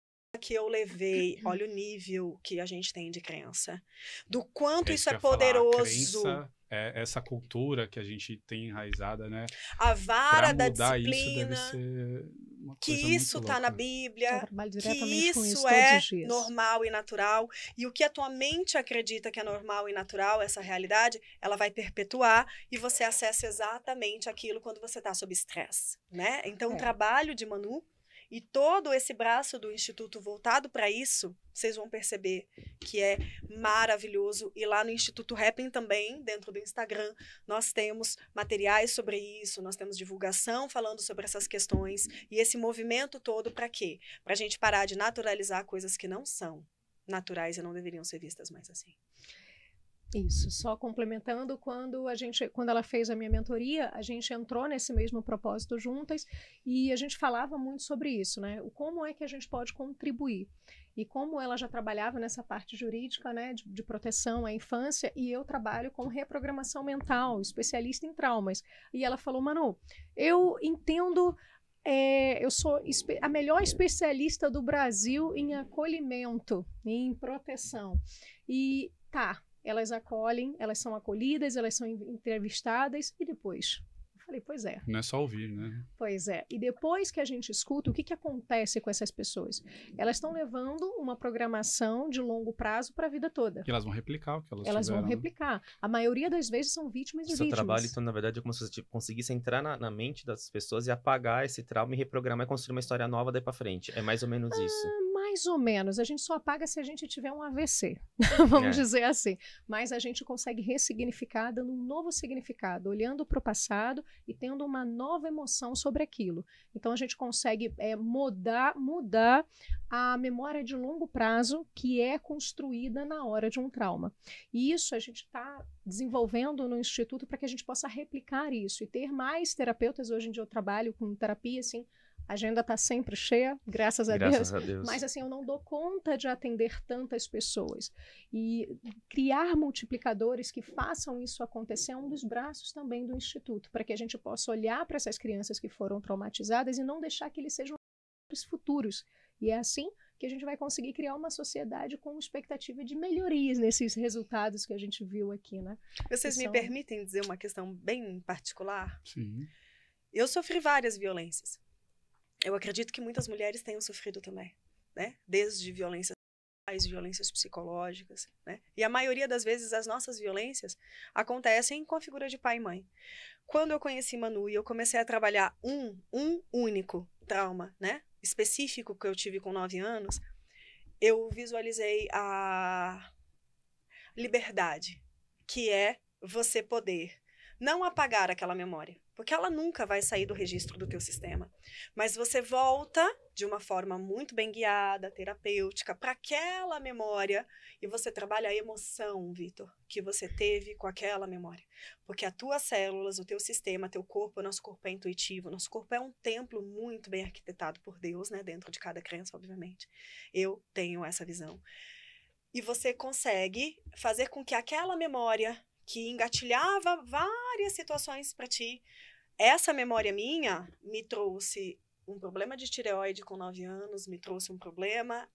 que eu levei. Olha o nível que a gente tem de crença. Do quanto isso é poderoso. É essa cultura que a gente tem enraizada, né? A vara da mudar disciplina. isso deve ser uma que coisa isso muito está na louca. Bíblia, que isso isso todos é os dias. normal e natural. E o que a tua mente acredita que é normal e natural, essa realidade, ela vai perpetuar e você acessa exatamente aquilo quando você está sob estresse, né? Então, o trabalho de Manu e todo esse braço do Instituto voltado para isso, vocês vão perceber que é maravilhoso. E lá no Instituto Happn também, dentro do Instagram, nós temos materiais sobre isso, nós temos divulgação falando sobre essas questões. E esse movimento todo para quê? Para a gente parar de naturalizar coisas que não são naturais e não deveriam ser vistas mais assim. Isso, só complementando, quando ela fez a minha mentoria, a gente entrou nesse mesmo propósito juntas e a gente falava muito sobre isso, né? Como é que a gente pode contribuir? E como ela já trabalhava nessa parte jurídica, né, de proteção à infância, e eu trabalho com reprogramação mental, especialista em traumas. E ela falou, Manu, eu entendo... eu sou a melhor especialista do Brasil em acolhimento, em proteção. E elas acolhem, elas são acolhidas, elas são entrevistadas e depois? Eu falei, pois é. Não é só ouvir, né? Pois é. E depois que a gente escuta, o que acontece com essas pessoas? Elas estão levando uma programação de longo prazo para a vida toda. E elas vão replicar o que elas Elas tiveram, vão replicar. A maioria das vezes são vítimas e Seu vítimas. trabalho, então, na verdade, é como se você conseguisse entrar na mente das pessoas e apagar esse trauma e reprogramar e construir uma história nova daí para frente. É mais ou menos isso. Mais ou menos. A gente só apaga se a gente tiver um AVC, vamos dizer assim. Mas a gente consegue ressignificar, dando um novo significado, olhando para o passado e tendo uma nova emoção sobre aquilo. Então, a gente consegue mudar a memória de longo prazo que é construída na hora de um trauma. E isso a gente está desenvolvendo no Instituto para que a gente possa replicar isso e ter mais terapeutas. Hoje em dia eu trabalho com terapia, assim, a agenda está sempre cheia, graças a Deus. Mas assim, eu não dou conta de atender tantas pessoas. E criar multiplicadores que façam isso acontecer é um dos braços também do Instituto, para que a gente possa olhar para essas crianças que foram traumatizadas e não deixar que eles sejam futuros. E é assim que a gente vai conseguir criar uma sociedade com expectativa de melhorias nesses resultados que a gente viu aqui, né? Vocês me permitem dizer uma questão bem particular? Sim. Eu sofri várias violências. Eu acredito que muitas mulheres tenham sofrido também, né? Desde violências sexuais, violências psicológicas, né? E a maioria das vezes as nossas violências acontecem com a figura de pai e mãe. Quando eu conheci Manu e eu comecei a trabalhar um único trauma, né? Específico que eu tive com 9 anos, eu visualizei a liberdade, que é você poder não apagar aquela memória, porque ela nunca vai sair do registro do teu sistema. Mas você volta de uma forma muito bem guiada, terapêutica, para aquela memória e você trabalha a emoção, Vitor, que você teve com aquela memória. Porque as tuas células, o teu sistema, teu corpo, o nosso corpo é intuitivo, nosso corpo é um templo muito bem arquitetado por Deus, né? Dentro de cada crença, obviamente. Eu tenho essa visão. E você consegue fazer com que aquela memória que engatilhava várias situações para ti. Essa memória minha me trouxe um problema de tireoide com 9 anos, me trouxe um problema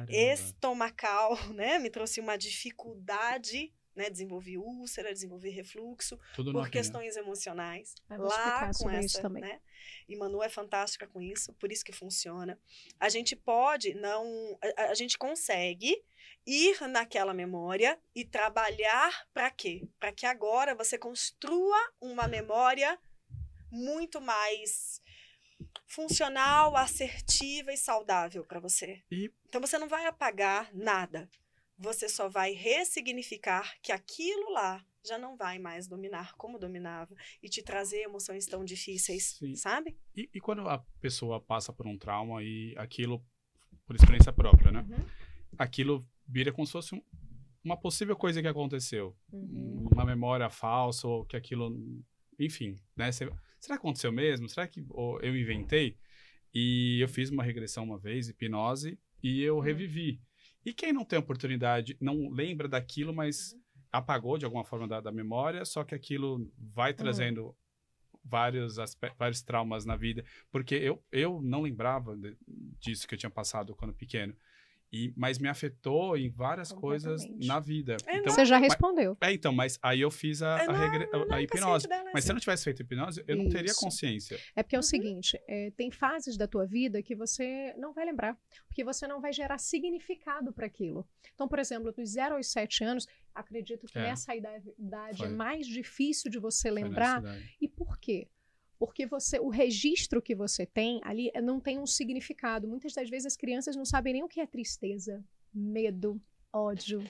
estomacal, né? Me trouxe uma dificuldade, né? Desenvolvi úlcera, desenvolvi refluxo, Tudo por novinha. questões emocionais. Eu vou Lá explicar com sobre isso essa, também. né? E Manu é fantástica com isso, por isso que funciona. A gente pode não... A gente consegue ir naquela memória e trabalhar para quê? Para que agora você construa uma memória muito mais funcional, assertiva e saudável para você. E Então você não vai apagar nada. Você só vai ressignificar que aquilo lá já não vai mais dominar como dominava e te trazer emoções tão difíceis, Sim. sabe? E quando a pessoa passa por um trauma e aquilo, por experiência própria, né? Uhum. Aquilo vira como se fosse uma possível coisa que aconteceu. Uhum. Uma memória falsa ou que aquilo... Enfim, né? Será que aconteceu mesmo? Será que eu inventei? E eu fiz uma regressão uma vez, hipnose, e eu revivi. E quem não tem oportunidade, não lembra daquilo, mas apagou de alguma forma da memória, só que aquilo vai trazendo vários traumas na vida. Porque eu não lembrava disso que eu tinha passado quando pequeno. Mas me afetou em várias coisas na vida. Então, Você já respondeu. então, mas aí eu fiz a hipnose. Mas se eu não tivesse feito hipnose, eu não teria Isso. consciência. É porque é o seguinte, tem fases da tua vida que você não vai lembrar, porque você não vai gerar significado para aquilo. Então, por exemplo, dos 0 aos 7 anos, acredito que nessa idade é mais difícil de você lembrar. E por quê? Porque o registro que você tem ali não tem um significado. Muitas das vezes as crianças não sabem nem o que é tristeza, medo, ódio,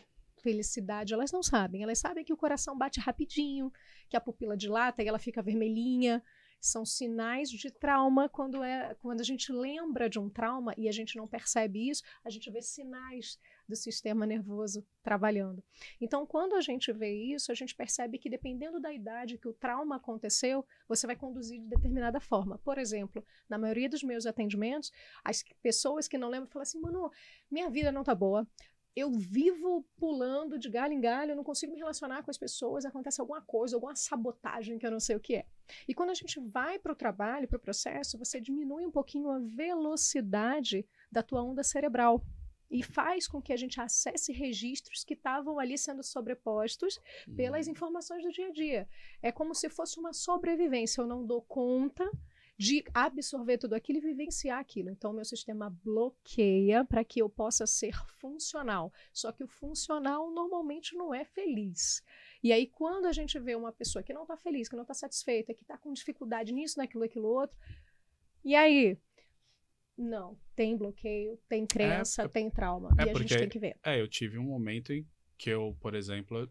felicidade. Elas não sabem. Elas sabem que o coração bate rapidinho, que a pupila dilata e ela fica vermelhinha. São sinais de trauma. Quando a gente lembra de um trauma e a gente não percebe isso, a gente vê sinais do sistema nervoso trabalhando. Então, quando a gente vê isso, a gente percebe que dependendo da idade que o trauma aconteceu, você vai conduzir de determinada forma. Por exemplo, na maioria dos meus atendimentos, as pessoas que não lembram falam assim, Manu, minha vida não tá boa, eu vivo pulando de galho em galho, eu não consigo me relacionar com as pessoas, acontece alguma coisa, alguma sabotagem que eu não sei o que é. E quando a gente vai para o trabalho, para o processo, você diminui um pouquinho a velocidade da tua onda cerebral e faz com que a gente acesse registros que estavam ali sendo sobrepostos pelas informações do dia a dia. É como se fosse uma sobrevivência, eu não dou conta de absorver tudo aquilo e vivenciar aquilo. Então, o meu sistema bloqueia para que eu possa ser funcional. Só que o funcional normalmente não é feliz. E aí, quando a gente vê uma pessoa que não está feliz, que não está satisfeita, que está com dificuldade nisso, naquilo, aquilo outro, e aí? Não, tem bloqueio, tem crença, tem trauma. E a gente tem que ver. Eu tive um momento em que eu, por exemplo,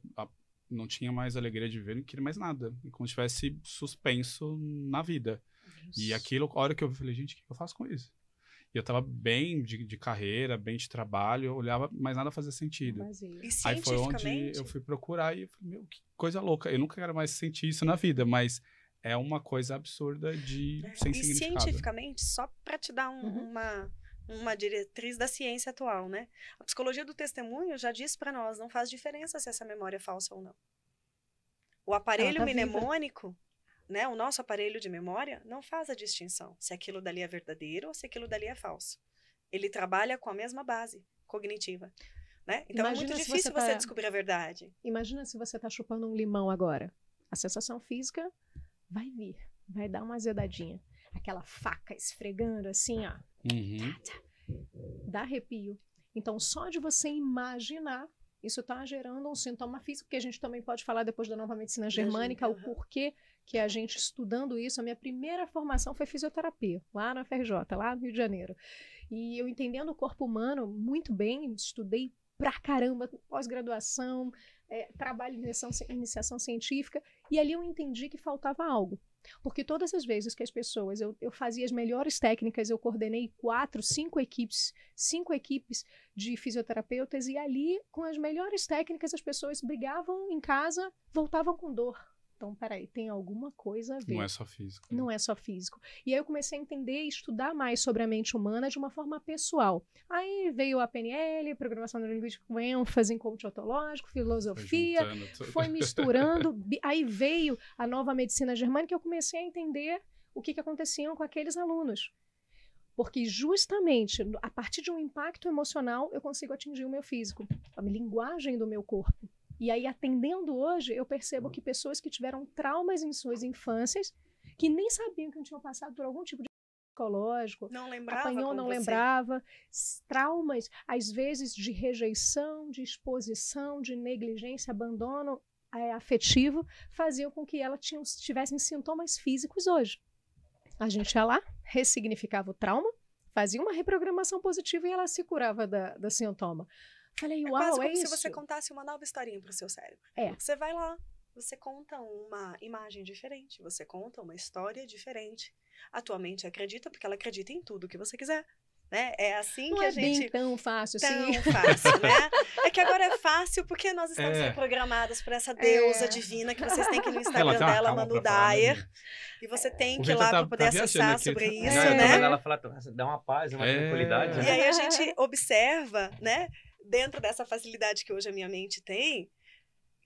não tinha mais alegria de viver, não queria mais nada. Como se tivesse suspenso na vida. E aquilo, a hora que eu falei, gente, o que eu faço com isso? E eu tava bem de carreira, bem de trabalho, eu olhava, mas nada fazia sentido. E aí foi onde eu fui procurar e eu falei, que coisa louca. Eu nunca quero mais sentir isso na vida, mas é uma coisa absurda sem significado. E cientificamente, só para te dar uma diretriz da ciência atual, né? A psicologia do testemunho já diz para nós, não faz diferença se essa memória é falsa ou não. O aparelho mnemônico, né, o nosso aparelho de memória, não faz a distinção se aquilo dali é verdadeiro ou se aquilo dali é falso. Ele trabalha com a mesma base cognitiva. Né? Então imagina é muito difícil você descobrir a verdade. Imagina se você está chupando um limão agora. A sensação física vai vir, vai dar uma azedadinha. Aquela faca esfregando assim, ó. Dá arrepio. Então, só de você imaginar, isso está gerando um sintoma físico, que a gente também pode falar depois da nova medicina germânica, o porquê que a gente estudando isso, a minha primeira formação foi fisioterapia, lá na FRJ, lá no Rio de Janeiro. E eu entendendo o corpo humano muito bem, estudei pra caramba, pós-graduação, trabalho de iniciação científica, e ali eu entendi que faltava algo. Porque todas as vezes que as pessoas, eu fazia as melhores técnicas, eu coordenei 5 equipes de fisioterapeutas, e ali, com as melhores técnicas, as pessoas brigavam em casa, voltavam com dor. Então, peraí, tem alguma coisa a ver. Não é só físico. Não é só físico. E aí eu comecei a entender e estudar mais sobre a mente humana de uma forma pessoal. Aí veio a PNL, Programação Neurolinguística com ênfase em coaching ontológico, filosofia, foi misturando. Aí veio a nova medicina germânica e eu comecei a entender o que acontecia com aqueles alunos. Porque justamente a partir de um impacto emocional eu consigo atingir o meu físico, a linguagem do meu corpo. E aí, atendendo hoje, eu percebo que pessoas que tiveram traumas em suas infâncias, que nem sabiam que não tinham passado por algum tipo de psicológico, Não lembrava apanhou, como não você. lembrava, traumas, às vezes, de rejeição, de exposição, de negligência, abandono afetivo, faziam com que ela tivessem sintomas físicos hoje. A gente ia lá, ressignificava o trauma, fazia uma reprogramação positiva e ela se curava da sintoma. Falei, É uau, quase como é se isso. você contasse uma nova historinha para o seu cérebro. É. Você vai lá, você conta uma imagem diferente, você conta uma história diferente. A tua mente acredita porque ela acredita em tudo que você quiser. Né? É assim Não que a é gente... bem tão fácil assim. Tão fácil, né? É que agora é fácil porque nós estamos reprogramadas por essa deusa divina que vocês têm que ir no Instagram dela, Manu Dyer. E você tem que ir lá para poder acessar sobre isso, né? Ela fala, dá uma paz, uma tranquilidade. E aí a gente observa, né? Dentro dessa facilidade que hoje a minha mente tem,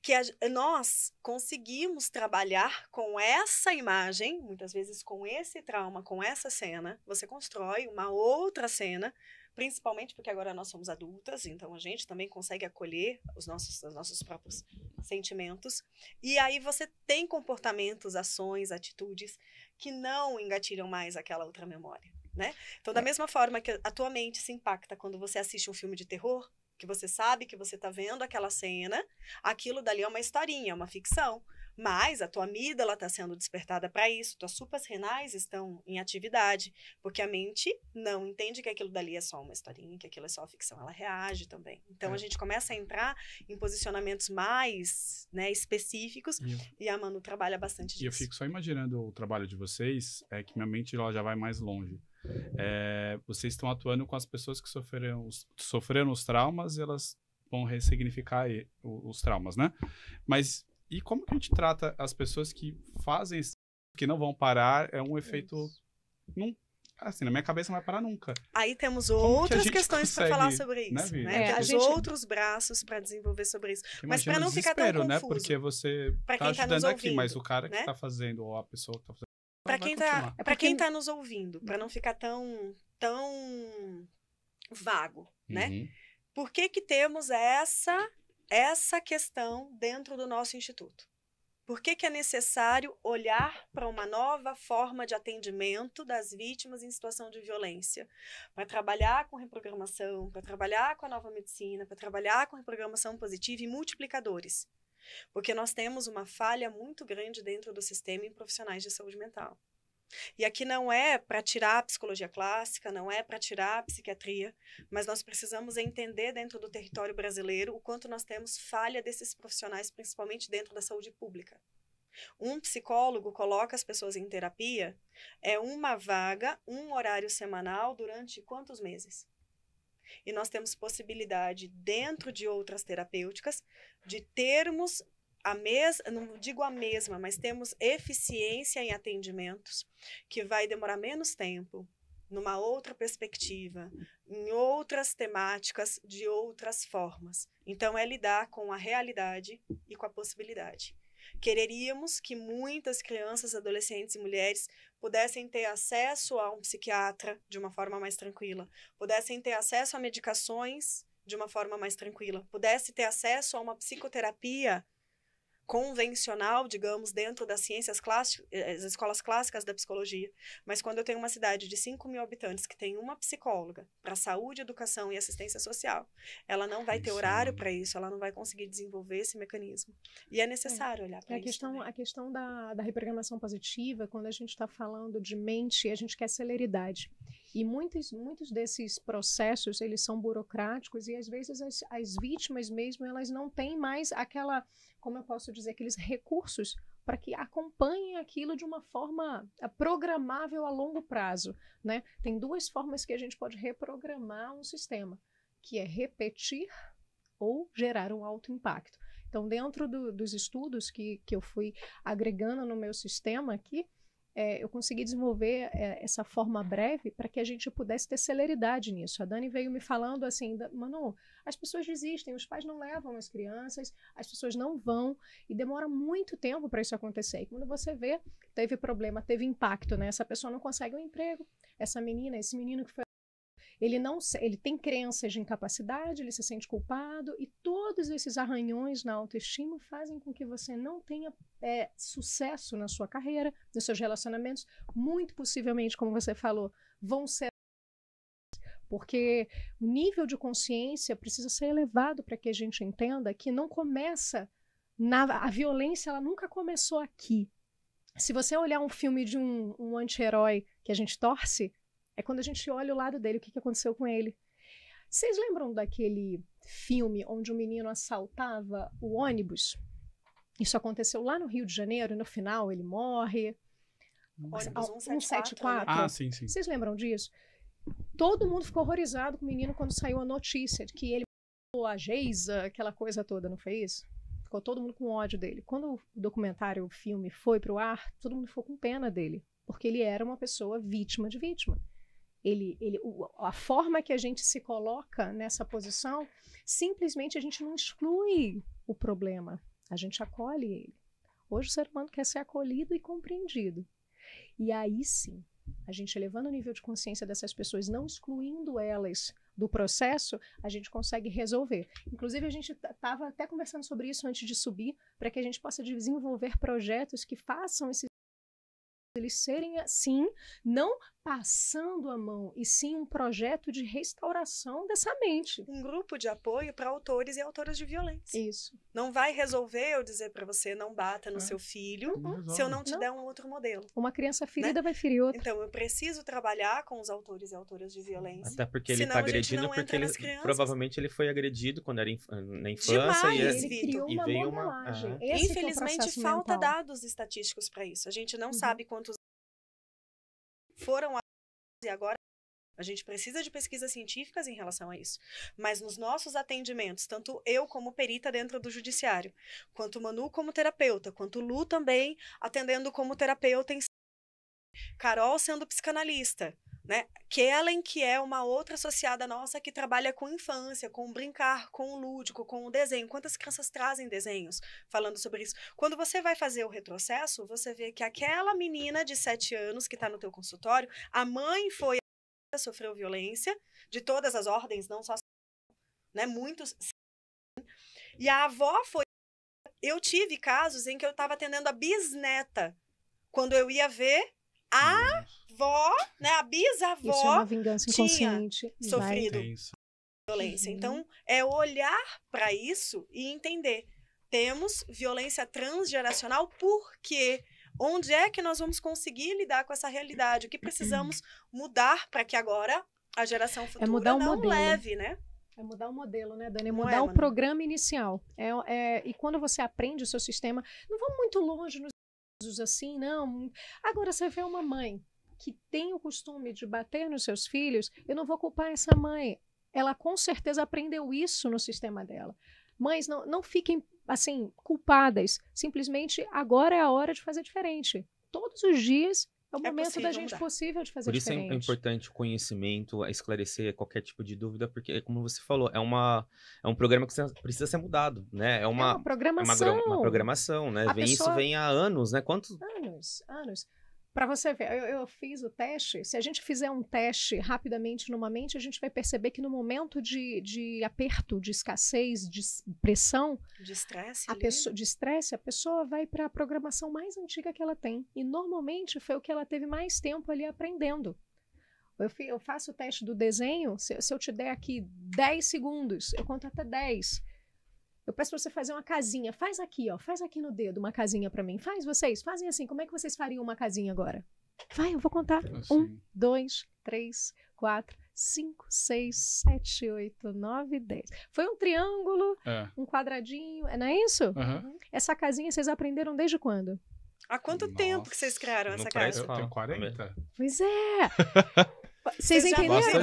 que nós conseguimos trabalhar com essa imagem, muitas vezes com esse trauma, com essa cena, você constrói uma outra cena, principalmente porque agora nós somos adultas, então a gente também consegue acolher os nossos próprios sentimentos, e aí você tem comportamentos, ações, atitudes que não engatilham mais aquela outra memória, né? Então, da mesma forma que a tua mente se impacta quando você assiste um filme de terror, que você sabe que você está vendo aquela cena, aquilo dali é uma historinha, é uma ficção, mas a tua amígdala está sendo despertada para isso, tuas supas renais estão em atividade, porque a mente não entende que aquilo dali é só uma historinha, que aquilo é só ficção, ela reage também. Então, a gente começa a entrar em posicionamentos mais, né, específicos, e a Manu trabalha bastante disso. E eu fico só imaginando o trabalho de vocês, que minha mente ela já vai mais longe. Vocês estão atuando com as pessoas que sofreram os traumas, e elas vão ressignificar os traumas, né? Mas e como que a gente trata as pessoas que fazem isso, que não vão parar? É um efeito... assim, na minha cabeça não vai parar nunca. Aí temos outras questões para falar sobre isso, né? Temos outros braços para desenvolver sobre isso. Mas para não ficar tão confuso. Né? Porque você está ajudando aqui, mas o cara que está fazendo, ou a pessoa que está fazendo... Para quem está nos ouvindo, para não ficar tão vago, né? Por que temos essa questão dentro do nosso instituto? Por que é necessário olhar para uma nova forma de atendimento das vítimas em situação de violência? Para trabalhar com reprogramação, para trabalhar com a nova medicina, para trabalhar com reprogramação positiva e multiplicadores. Porque nós temos uma falha muito grande dentro do sistema em profissionais de saúde mental. E aqui não é para tirar a psicologia clássica, não é para tirar a psiquiatria, mas nós precisamos entender dentro do território brasileiro o quanto nós temos falha desses profissionais, principalmente dentro da saúde pública. Um psicólogo coloca as pessoas em terapia, é uma vaga, um horário semanal durante quantos meses? E nós temos possibilidade, dentro de outras terapêuticas, de termos não digo a mesma, mas temos eficiência em atendimentos que vai demorar menos tempo, numa outra perspectiva, em outras temáticas, de outras formas. Então, é lidar com a realidade e com a possibilidade. Quereríamos que muitas crianças, adolescentes e mulheres pudessem ter acesso a um psiquiatra de uma forma mais tranquila, pudessem ter acesso a medicações de uma forma mais tranquila, pudessem ter acesso a uma psicoterapia convencional, digamos, dentro das ciências clássicas, as escolas clássicas da psicologia. Mas quando eu tenho uma cidade de 5.000 habitantes que tem uma psicóloga para saúde, educação e assistência social, ela não vai ter horário para isso, ela não vai conseguir desenvolver esse mecanismo. E é necessário olhar para isso também. A questão da reprogramação positiva, quando a gente está falando de mente, a gente quer celeridade. E muitos desses processos, eles são burocráticos e às vezes as vítimas mesmo, elas não têm mais aquela, como eu posso dizer, aqueles recursos para que acompanhem aquilo de uma forma programável a longo prazo, né? Tem duas formas que a gente pode reprogramar um sistema, que é repetir ou gerar um alto impacto. Então, dentro dos estudos que eu fui agregando no meu sistema aqui, eu consegui desenvolver essa forma breve para que a gente pudesse ter celeridade nisso. A Dani veio me falando assim, Manu, as pessoas desistem, os pais não levam as crianças, as pessoas não vão, e demora muito tempo para isso acontecer. E quando você vê, teve problema, teve impacto, né? Essa pessoa não consegue um emprego, essa menina, esse menino que foi... ele tem crenças de incapacidade, ele se sente culpado, e todos esses arranhões na autoestima fazem com que você não tenha sucesso na sua carreira, nos seus relacionamentos. Muito possivelmente, como você falou, vão ser, porque o nível de consciência precisa ser elevado para que a gente entenda que não começa a violência, ela nunca começou aqui. Se você olhar um filme de um anti-herói que a gente torce, é quando a gente olha o lado dele, o que aconteceu com ele. Vocês lembram daquele filme onde o menino assaltava o ônibus? Isso aconteceu lá no Rio de Janeiro, e no final ele morre. Ônibus 174. Ah, sim. Vocês lembram disso? Todo mundo ficou horrorizado com o menino quando saiu a notícia de que ele matou a Geisa, aquela coisa toda, não foi isso? Ficou todo mundo com ódio dele. Quando o documentário, o filme, foi para o ar, todo mundo ficou com pena dele, porque ele era uma pessoa vítima de vítima. A forma que a gente se coloca nessa posição, simplesmente a gente não exclui o problema, a gente acolhe ele. Hoje o ser humano quer ser acolhido e compreendido. E aí sim, a gente elevando o nível de consciência dessas pessoas, não excluindo elas do processo, a gente consegue resolver. Inclusive, a gente estava até conversando sobre isso antes de subir, para que a gente possa desenvolver projetos que façam eles serem assim, não passando a mão, e sim um projeto de restauração dessa mente. Um grupo de apoio para autores e autoras de violência. Isso. Não vai resolver eu dizer para você não bata no seu filho se eu não te der um outro modelo. Uma criança ferida vai ferir outra. Então, eu preciso trabalhar com os autores e autoras de violência. Até porque ele está agredindo, porque provavelmente ele foi agredido quando era na infância. Demais, ele criou uma modelagem. Infelizmente, falta dados estatísticos para isso. A gente não sabe quantos foram e agora a gente precisa de pesquisas científicas em relação a isso. Mas nos nossos atendimentos, tanto eu como perita dentro do judiciário, quanto o Manu como terapeuta, quanto o Lu também atendendo como terapeuta, Carol sendo psicanalista, né? Kellen, que é uma outra associada nossa que trabalha com infância, com brincar, com o lúdico, com o desenho. Quantas crianças trazem desenhos falando sobre isso? Quando você vai fazer o retrocesso, você vê que aquela menina de 7 anos que está no teu consultório, a mãe sofreu violência de todas as ordens, não só, né? Muitos. E a avó foi. Eu tive casos em que eu estava atendendo a bisneta. Quando eu ia ver, a avó, né, a bisavó, isso é uma vingança inconsciente, tinha sofrido violência. Então, é olhar para isso e entender. Temos violência transgeracional porque onde é que nós vamos conseguir lidar com essa realidade? O que precisamos mudar para que agora a geração futura não leve, né? É mudar o modelo, né, Dani? É mudar o programa inicial. E quando você aprende o seu sistema, não vamos muito longe nos assim, não. Agora, você vê uma mãe que tem o costume de bater nos seus filhos, eu não vou culpar essa mãe. Ela com certeza aprendeu isso no sistema dela. Mães, não fiquem, assim, culpadas. Simplesmente, agora é a hora de fazer diferente. Todos os dias é o momento da gente possível de fazer diferente. Por isso é importante o conhecimento, esclarecer qualquer tipo de dúvida, porque, como você falou, é um programa que precisa ser mudado, né? É uma programação. Uma programação, né? Isso vem há anos, né? Quantos? Anos. Para você ver, eu fiz o teste. Se a gente fizer um teste rapidamente numa mente, a gente vai perceber que no momento de aperto, de escassez, de pressão, de estresse, a pessoa vai para a programação mais antiga que ela tem. E normalmente foi o que ela teve mais tempo ali aprendendo. Eu faço o teste do desenho. Se eu te der aqui 10 segundos, eu conto até 10. Eu peço para você fazer uma casinha. Faz aqui, ó. Faz aqui no dedo uma casinha para mim. Vocês fazem assim. Como é que vocês fariam uma casinha agora? Vai, eu vou contar. Assim. 1, 2, 3, 4, 5, 6, 7, 8, 9, 10. Foi um triângulo, um quadradinho. Não é isso? Essa casinha vocês aprenderam desde quando? Há quanto tempo que vocês criaram essa casa? Eu tenho 40. Pois é. Vocês entenderam?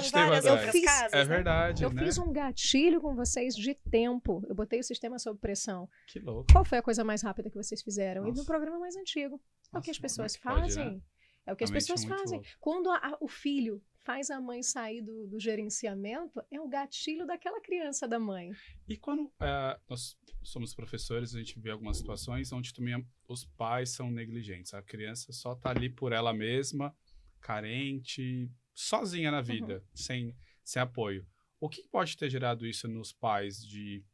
É verdade. Eu fiz um gatilho com vocês de tempo. Eu botei o sistema sob pressão. Que louco. Qual foi a coisa mais rápida que vocês fizeram? E no programa mais antigo. É o que as pessoas fazem. Né? É o que as pessoas fazem. Quando o filho faz a mãe sair do gerenciamento, é o gatilho daquela criança da mãe. E quando nós somos professores, a gente vê algumas situações onde também os pais são negligentes. A criança só está ali por ela mesma, carente, sozinha na vida, sem sem apoio. O que pode ter gerado isso nos pais de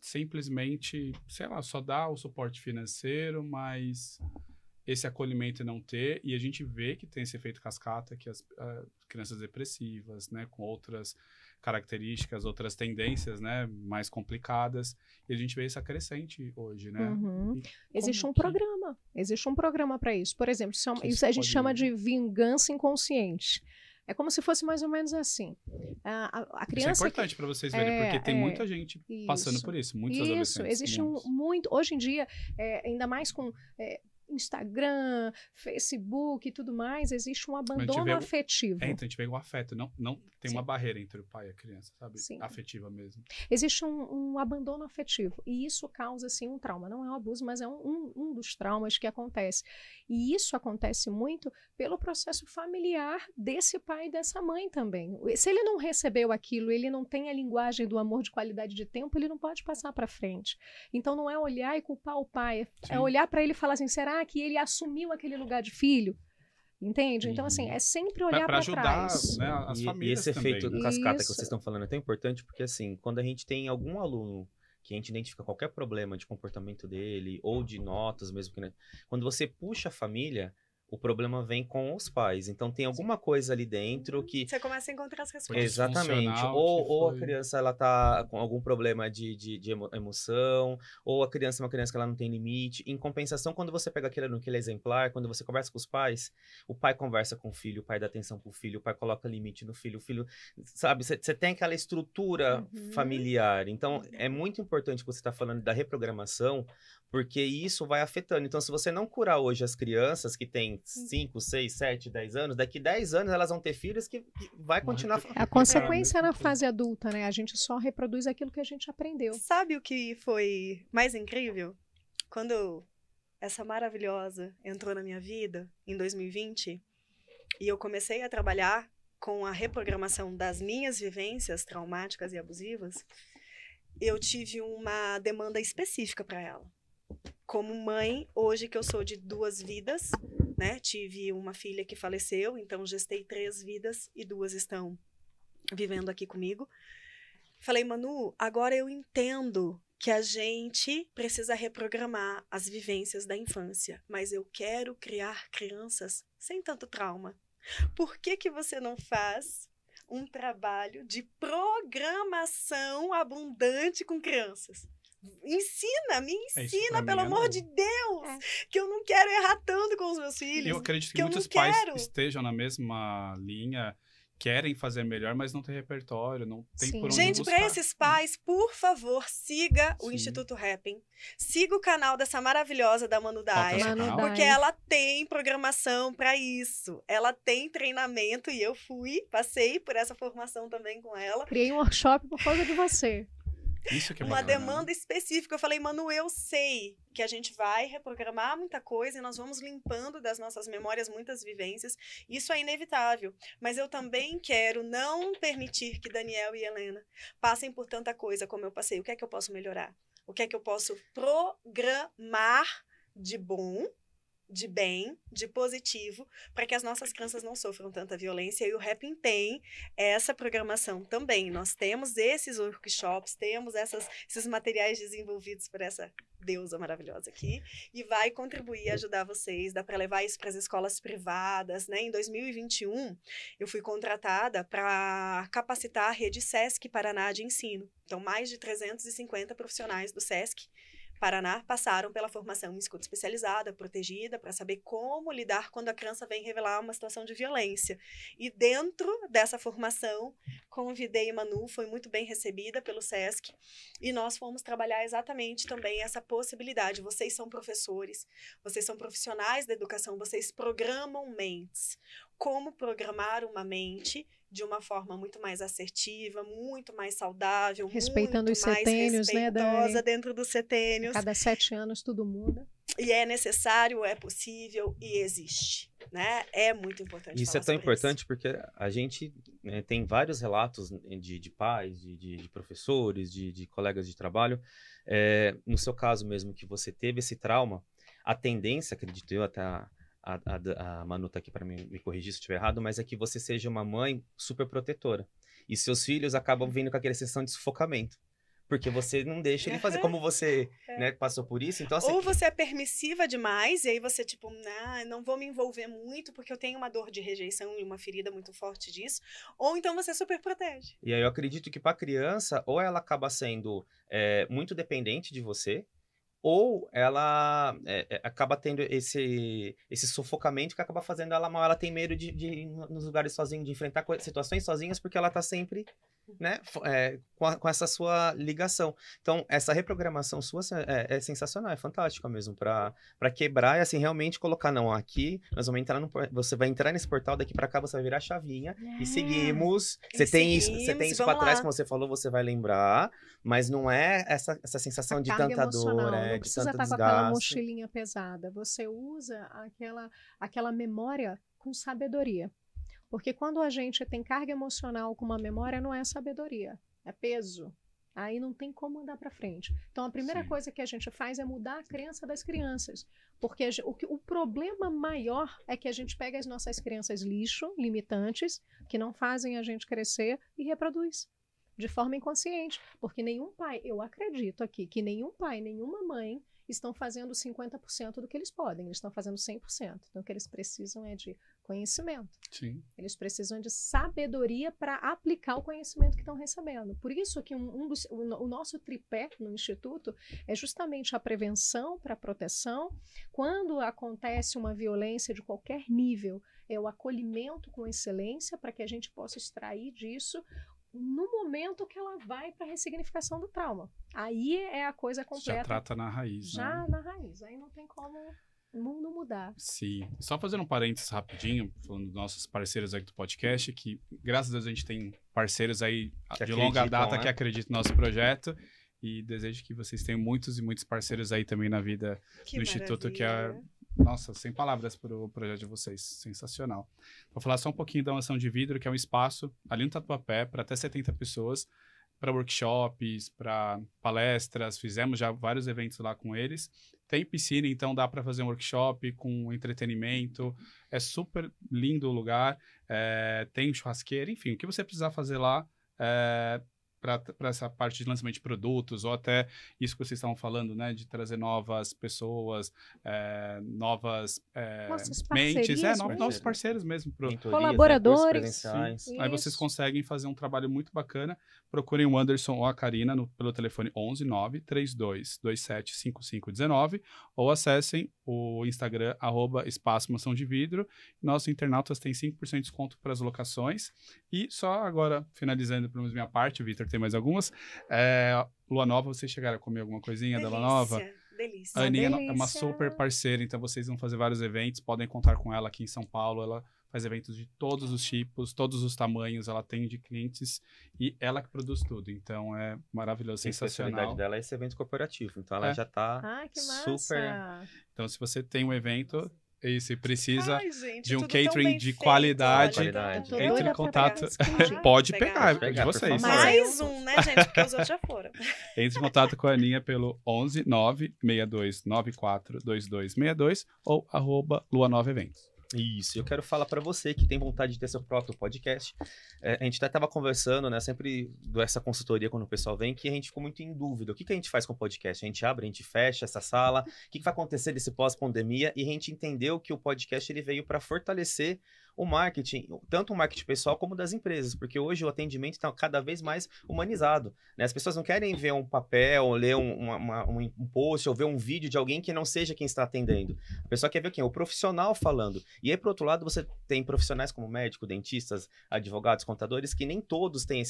simplesmente, sei lá, só dar o suporte financeiro, mas esse acolhimento não ter, e a gente vê que tem esse efeito cascata, que as crianças depressivas, né, com outras características, outras tendências, né, mais complicadas, e a gente vê isso crescente hoje, né? Existe um programa para isso. Por exemplo, isso a gente chama de vingança inconsciente. É como se fosse mais ou menos assim. A criança. Isso é importante para vocês verem, porque tem muita gente passando por isso, muitos adolescentes. Existe muito. Hoje em dia, ainda mais com Instagram, Facebook e tudo mais, existe um abandono afetivo. Então a gente vê o afeto, não tem uma barreira entre o pai e a criança, sabe? Sim. Afetiva mesmo. Existe um abandono afetivo, e isso causa, assim, um trauma. Não é um abuso, mas é um dos traumas que acontece. E isso acontece muito pelo processo familiar desse pai e dessa mãe também. Se ele não recebeu aquilo, ele não tem a linguagem do amor de qualidade de tempo, ele não pode passar para frente. Então não é olhar e culpar o pai, é olhar para ele e falar assim, será que ele assumiu aquele lugar de filho? Entende? Então, assim, é sempre olhar para trás. Né, as famílias e esse também, efeito cascata que vocês estão falando é tão importante porque, assim, quando a gente tem algum aluno que a gente identifica qualquer problema de comportamento dele ou de notas mesmo, quando você puxa a família, o problema vem com os pais. Então, tem alguma coisa ali dentro que... Você começa a encontrar as respostas. Exatamente. Ou a criança, ela tá com algum problema de emoção, ou a criança é uma criança que ela não tem limite. Em compensação, quando você pega aquele aluno que ele é exemplar, quando você conversa com os pais, o pai conversa com o filho, o pai dá atenção pro filho, o pai coloca limite no filho, o filho... Sabe, você tem aquela estrutura familiar. Então, é muito importante que você tá falando da reprogramação, porque isso vai afetando. Então, se você não curar hoje as crianças que têm 5, 6, 7, 10 anos, daqui 10 anos elas vão ter filhos que vai continuar... A consequência na fase adulta, né? A gente só reproduz aquilo que a gente aprendeu. Sabe o que foi mais incrível? Quando essa maravilhosa entrou na minha vida, em 2020, e eu comecei a trabalhar com a reprogramação das minhas vivências traumáticas e abusivas, eu tive uma demanda específica para ela. Como mãe, hoje que eu sou de 2 vidas, né? Tive uma filha que faleceu, então gestei 3 vidas e 2 estão vivendo aqui comigo. Falei, Manu, agora eu entendo que a gente precisa reprogramar as vivências da infância, mas eu quero criar crianças sem tanto trauma. Por que você não faz um trabalho de programação abundante com crianças? Me ensina, pelo amor de Deus, que eu não quero errar tanto com os meus filhos. Eu acredito que muitos pais estejam na mesma linha, querem fazer melhor, mas não tem repertório, não tem por onde Gente, buscar. para esses pais, por favor, siga o Instituto Rapping, siga o canal dessa maravilhosa da Manu Daia, porque ela tem programação para isso, ela tem treinamento e eu passei por essa formação também com ela. Criei um workshop por causa de você. Isso que é uma bacana, demanda específica. Eu falei, Manu, eu sei que a gente vai reprogramar muita coisa e nós vamos limpando das nossas memórias muitas vivências. Isso é inevitável. Mas eu também quero não permitir que Daniel e Helena passem por tanta coisa como eu passei. O que é que eu posso melhorar? O que é que eu posso programar de bom, de bem, de positivo, para que as nossas crianças não sofram tanta violência, e o Rapping tem essa programação também. Nós temos esses workshops, temos esses materiais desenvolvidos por essa deusa maravilhosa aqui, e vai contribuir, ajudar vocês, dá para levar isso para as escolas privadas, né? Em 2021, eu fui contratada para capacitar a rede SESC Paraná de ensino. Então, mais de 350 profissionais do SESC Paraná passaram pela formação em escuta especializada, protegida, para saber como lidar quando a criança vem revelar uma situação de violência. E dentro dessa formação, convidei a Manu, foi muito bem recebida pelo SESC, e nós fomos trabalhar exatamente também essa possibilidade. Vocês são professores, vocês são profissionais da educação, vocês programam mentes. Como programar uma mente de uma forma muito mais assertiva, muito mais saudável, respeitando muito os mais setênios, respeitosa, né, dentro dos setênios. A cada 7 anos tudo muda. E é necessário, é possível e existe, né? É muito importante isso. Falar É tão importante isso. porque a gente, né, tem vários relatos de pais, de professores, de colegas de trabalho. No seu caso mesmo, que você teve esse trauma, a tendência, acredito eu, até a Manu tá aqui para me corrigir se eu estiver errado, mas é que você seja uma mãe super protetora. E seus filhos acabam vindo com aquela sensação de sufocamento. Porque você não deixa ele fazer, como você né, passou por isso. Então, assim, Ou você é permissiva demais, e aí você, tipo, não vou me envolver muito, porque eu tenho uma dor de rejeição e uma ferida muito forte disso. Ou então você super protege. E aí eu acredito que para a criança, ou ela acaba sendo muito dependente de você, ou ela acaba tendo esse sufocamento que acaba fazendo ela mal. Ela tem medo de ir nos lugares sozinha, de enfrentar situações sozinhas, porque ela tá sempre, né, com essa sua ligação. Então, essa reprogramação sua é sensacional, é fantástica mesmo, para quebrar e, assim, realmente colocar, não, aqui nós vamos entrar você vai entrar nesse portal, daqui para cá você vai virar a chavinha e seguimos. Você tem isso para trás, como você falou, você vai lembrar, mas não é essa sensação de tanta dor, não de precisa tanto estar com aquela desgaste. mochilinha pesada. Você usa aquela memória com sabedoria. Porque quando a gente tem carga emocional com uma memória, não é sabedoria, é peso. Aí não tem como andar para frente. Então, a primeira coisa que a gente faz é mudar a crença das crianças. Porque o problema maior é que a gente pega as nossas crianças lixo, limitantes, que não fazem a gente crescer e reproduz de forma inconsciente. Porque nenhum pai, eu acredito aqui, que nenhum pai, nenhuma mãe estão fazendo 50% do que eles podem, eles estão fazendo 100%. Então, o que eles precisam é de conhecimento. Sim. Eles precisam de sabedoria para aplicar o conhecimento que estão recebendo. Por isso que o nosso tripé no Instituto é justamente a prevenção para a proteção. Quando acontece uma violência de qualquer nível, é o acolhimento com excelência para que a gente possa extrair disso no momento que ela vai para a ressignificação do trauma. Aí é a coisa completa. Já trata na raiz, Já né? na raiz. Aí não tem como o mundo mudar. Sim. Só fazendo um parênteses rapidinho, falando dos nossos parceiros aí do podcast, que graças a Deus a gente tem parceiros aí que de longa acreditam, data né? que acreditam no nosso projeto. E desejo que vocês tenham muitos e muitos parceiros aí também na vida Que do Instituto, que é, maravilha. nossa, sem palavras para o projeto de vocês. Sensacional. Vou falar só um pouquinho da Mansão de Vidro, que é um espaço ali no Tatuapé para até 70 pessoas, para workshops, para palestras. Fizemos já vários eventos lá com eles. Tem piscina, então dá para fazer um workshop com entretenimento. É super lindo o lugar. Tem churrasqueira, enfim, o que você precisar fazer lá para essa parte de lançamento de produtos, ou até isso que vocês estavam falando, né, de trazer novas pessoas, novas Nossas mentes, parcerias novos parceiros mesmo. Mentorias, Colaboradores. cursos presenciais. Sim. Aí vocês Isso. conseguem fazer um trabalho muito bacana. Procurem o Anderson ou a Karina pelo telefone 11 932 27 5519 ou acessem o Instagram @espaço Mansão de Vidro. Nossos internautas têm 5% de desconto para as locações. E só agora, finalizando pelo menos minha parte, o Vitor tem mais algumas. Lua Nova, vocês chegaram a comer alguma coisinha da Lua Nova? Delícia. A Aninha é uma delícia. super parceira, então vocês vão fazer vários eventos, podem contar com ela aqui em São Paulo. Ela faz eventos de todos os tipos, todos os tamanhos, ela atende clientes e ela que produz tudo. Então é maravilhoso, A especialidade sensacional. dela é esse evento corporativo. Então ela já tá Ah, que massa! super... Então se você tem um evento e se precisa Ai, gente, de um tudo tão catering bem de feito, qualidade, olha, Qualidade. Tô entre doida em pra contato. pegar esse queijinho. Pode Pegar. pegar, é de Pegar, por vocês. favor. Mais um, né, gente? Porque os outros já foram. Entre em contato com a Aninha pelo 11 962 94 2262 ou @Lua9 Eventos. Isso, eu quero falar para você que tem vontade de ter seu próprio podcast. A gente até estava conversando, né? Sempre dou essa consultoria quando o pessoal vem, que a gente ficou muito em dúvida. O que a gente faz com o podcast? A gente abre, a gente fecha essa sala? O que vai acontecer desse pós-pandemia? E a gente entendeu que o podcast ele veio para fortalecer o marketing, tanto o marketing pessoal como das empresas, porque hoje o atendimento está cada vez mais humanizado, né? As pessoas não querem ver um papel, ou ler um post, ou ver um vídeo de alguém que não seja quem está atendendo. A pessoa quer ver quem? O profissional falando. E aí, por outro lado, você tem profissionais como médicos, dentistas, advogados, contadores, que nem todos têm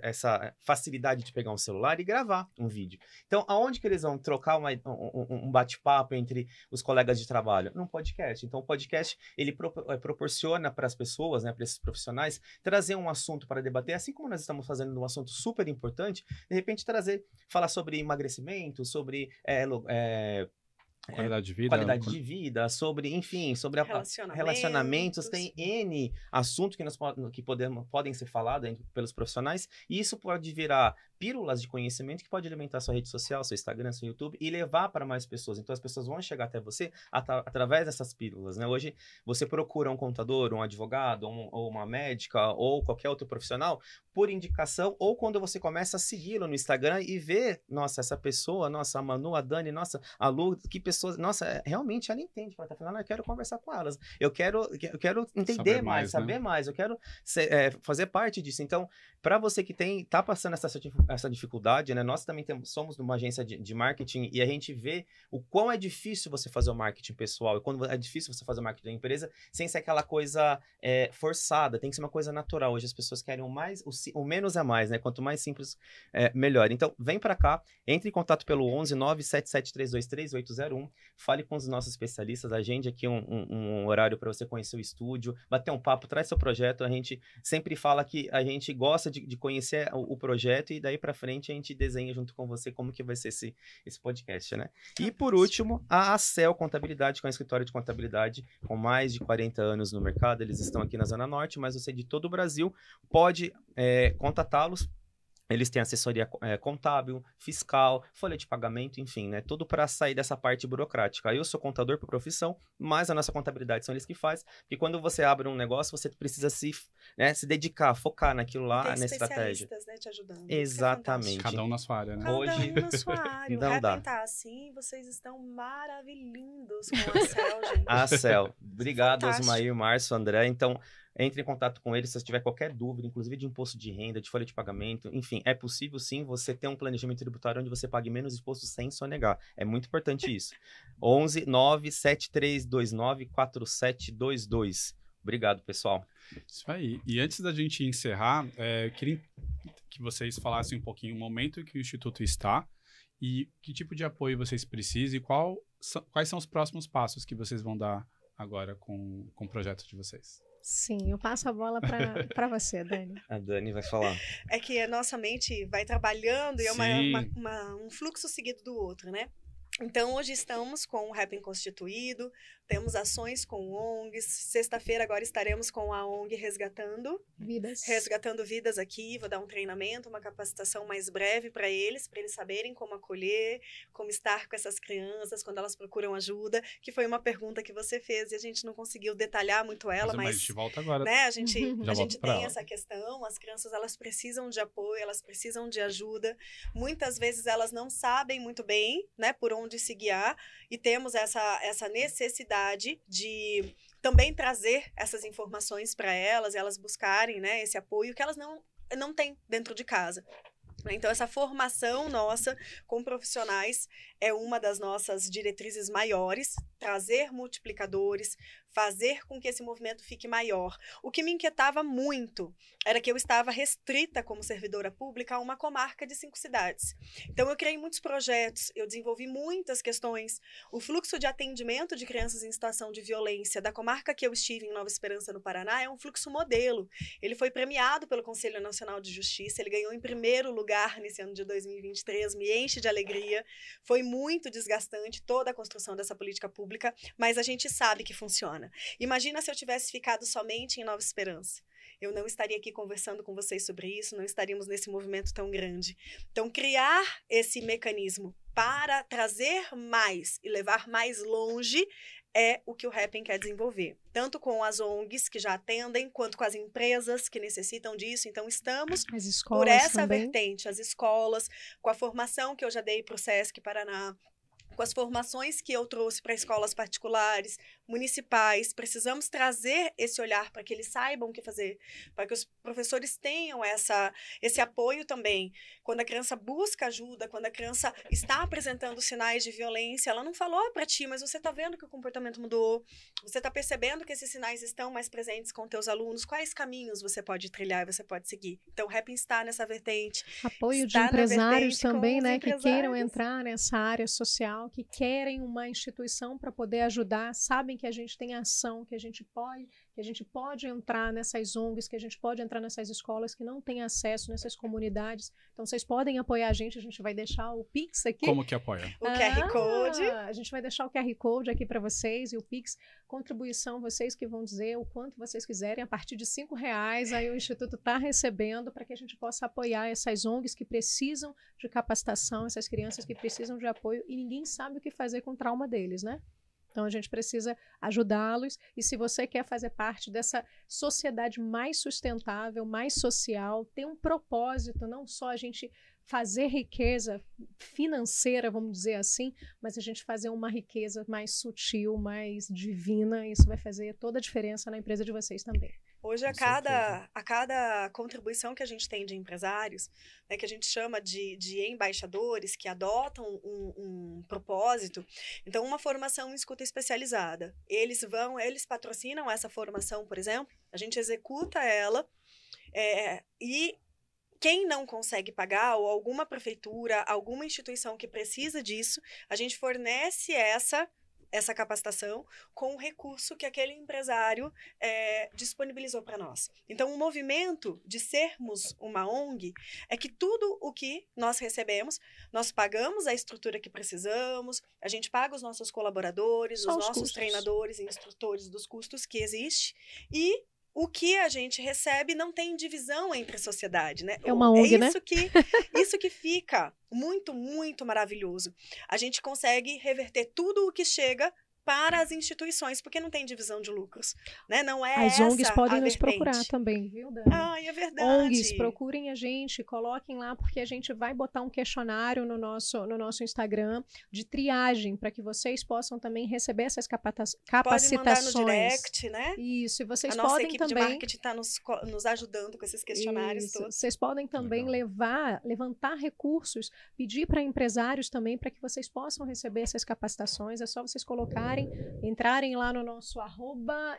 essa facilidade de pegar um celular e gravar um vídeo. Então, aonde que eles vão trocar um bate-papo entre os colegas de trabalho? Num podcast. Então, o podcast, ele proporciona para as pessoas, né, para esses profissionais, trazer um assunto para debater, assim como nós estamos fazendo um assunto super importante, de repente falar sobre emagrecimento, sobre Qualidade de vida. qualidade de vida, sobre, enfim, sobre relacionamentos, tem N assuntos que podem ser falados pelos profissionais, e isso pode virar pílulas de conhecimento que pode alimentar sua rede social, seu Instagram, seu YouTube e levar para mais pessoas. Então, as pessoas vão chegar até você através dessas pílulas, né? Hoje, você procura um contador, um advogado, ou uma médica, ou qualquer outro profissional, por indicação, ou quando você começa a segui-lo no Instagram e ver, nossa, essa pessoa, nossa, a Manu, a Dani, nossa, a Lu, que pessoas, nossa, realmente ela entende, ela tá falando, eu quero conversar com elas, eu quero entender mais, saber mais, eu quero fazer parte disso. Então, para você que tá passando essa dificuldade, né? Nós também somos numa agência de marketing e a gente vê o quão é difícil você fazer o marketing pessoal e quando é difícil você fazer o marketing da empresa sem ser aquela coisa forçada, tem que ser uma coisa natural. Hoje as pessoas querem o menos é mais, né? Quanto mais simples, melhor. Então, vem para cá, entre em contato pelo 11 977 3801, fale com os nossos especialistas, agende aqui um horário para você conhecer o estúdio, bater um papo, traz seu projeto. A gente sempre fala que a gente gosta de conhecer o projeto e daí para frente a gente desenha junto com você como que vai ser esse podcast, né? E por último, a Acel Contabilidade, que é um escritório de contabilidade com mais de 40 anos no mercado. Eles estão aqui na Zona Norte, mas você de todo o Brasil pode contatá-los. Eles têm assessoria contábil, fiscal, folha de pagamento, enfim, né? Tudo para sair dessa parte burocrática. Eu sou contador por profissão, mas a nossa contabilidade são eles que fazem. E quando você abre um negócio, você precisa se dedicar, focar naquilo lá, na estratégia. Tem especialistas, né, te ajudando. Exatamente. Cada um na sua área, né? Cada um na sua área. Não dá. Tá assim, vocês estão maravilhindos com a Acel, gente. A Acel. Obrigado, Fantástico. Osmair, Márcio, André. Então, entre em contato com eles se você tiver qualquer dúvida, inclusive de imposto de renda, de folha de pagamento, enfim, é possível sim você ter um planejamento tributário onde você pague menos imposto sem sonegar. É muito importante isso. 11 97329 4722. Obrigado, pessoal. Isso aí. E antes da gente encerrar, eu queria que vocês falassem um pouquinho o momento que o Instituto está e que tipo de apoio vocês precisam e quais são os próximos passos que vocês vão dar agora com o projeto de vocês. Sim, eu passo a bola para você, Dani. A Dani vai falar. É que a nossa mente vai trabalhando e é Sim. um fluxo seguido do outro, né? Então, hoje estamos com o Happn constituído, temos ações com ONGs. Sexta-feira agora estaremos com a ONG Resgatando Vidas aqui. Vou dar um treinamento, uma capacitação mais breve para eles saberem como acolher, como estar com essas crianças quando elas procuram ajuda, que foi uma pergunta que você fez e a gente não conseguiu detalhar muito ela, mas a gente volta agora. Né, a gente tem ela. essa questão, as crianças elas precisam de apoio, elas precisam de ajuda. Muitas vezes elas não sabem muito bem, né, por onde se guiar, e temos essa necessidade de também trazer essas informações para elas buscarem, né, esse apoio que elas não têm dentro de casa. Então, essa formação nossa com profissionais é uma das nossas diretrizes maiores, trazer multiplicadores, fazer com que esse movimento fique maior. O que me inquietava muito era que eu estava restrita como servidora pública a uma comarca de 5 cidades. Então, eu criei muitos projetos, eu desenvolvi muitas questões. O fluxo de atendimento de crianças em situação de violência da comarca que eu estive em Nova Esperança, no Paraná, é um fluxo modelo. Ele foi premiado pelo Conselho Nacional de Justiça, ele ganhou em primeiro lugar nesse ano de 2023, me enche de alegria. Foi muito desgastante toda a construção dessa política pública, mas a gente sabe que funciona. Imagina se eu tivesse ficado somente em Nova Esperança. Eu não estaria aqui conversando com vocês sobre isso, não estaríamos nesse movimento tão grande. Então, criar esse mecanismo para trazer mais e levar mais longe é o que o Happn quer desenvolver. Tanto com as ONGs que já atendem, quanto com as empresas que necessitam disso. Então, estamos por essa vertente, as escolas, com a formação que eu já dei para o Sesc Paraná, com as formações que eu trouxe para escolas particulares, municipais. Precisamos trazer esse olhar para que eles saibam o que fazer, para que os professores tenham esse apoio também. Quando a criança busca ajuda, quando a criança está apresentando sinais de violência, ela não falou para ti, mas você está vendo que o comportamento mudou, você está percebendo que esses sinais estão mais presentes com teus alunos, quais caminhos você pode trilhar e você pode seguir. Então, o Happn está nessa vertente. Apoio de empresários também, né, que queiram entrar nessa área social, que querem uma instituição para poder ajudar, sabem que a gente tem ação, que a gente pode, que a gente pode entrar nessas ONGs, que a gente pode entrar nessas escolas que não têm acesso nessas comunidades. Então, vocês podem apoiar a gente vai deixar o Pix aqui. Como que apoia? O QR Code. A gente vai deixar o QR Code aqui para vocês e o Pix, contribuição, vocês que vão dizer o quanto vocês quiserem, a partir de R$5, aí o Instituto está recebendo para que a gente possa apoiar essas ONGs que precisam de capacitação, essas crianças que precisam de apoio e ninguém sabe o que fazer com o trauma deles, né? Então, a gente precisa ajudá-los. E se você quer fazer parte dessa sociedade mais sustentável, mais social, ter um propósito, não só a gente fazer riqueza financeira, vamos dizer assim, mas a gente fazer uma riqueza mais sutil, mais divina, isso vai fazer toda a diferença na empresa de vocês também. Hoje, a cada contribuição que a gente tem de empresários, né, que a gente chama de embaixadores, que adotam um propósito, então uma formação em escuta especializada. Eles patrocinam essa formação, por exemplo, a gente executa ela, e quem não consegue pagar, ou alguma prefeitura, alguma instituição que precisa disso, a gente fornece essa capacitação com o recurso que aquele empresário disponibilizou para nós. Então, o movimento de sermos uma ONG é que tudo o que nós recebemos, nós pagamos a estrutura que precisamos, a gente paga os nossos colaboradores, os nossos treinadores e instrutores dos custos que existem, e o que a gente recebe não tem divisão entre a sociedade, né? É uma ONG, né? Isso que fica muito, muito maravilhoso. A gente consegue reverter tudo o que chega para as instituições, porque não tem divisão de lucros, né? Não é As ONGs podem nos vertente. procurar também, viu, Dani? É verdade. ONGs, procurem a gente, coloquem lá, porque a gente vai botar um questionário no nosso Instagram de triagem, para que vocês possam também receber essas capacitações. Pode mandar no direct, né? Isso, e vocês a nossa podem equipe também... de marketing está nos ajudando com esses questionários todos. Vocês podem também levantar recursos, pedir para empresários também, para que vocês possam receber essas capacitações. É só vocês entrarem lá no nosso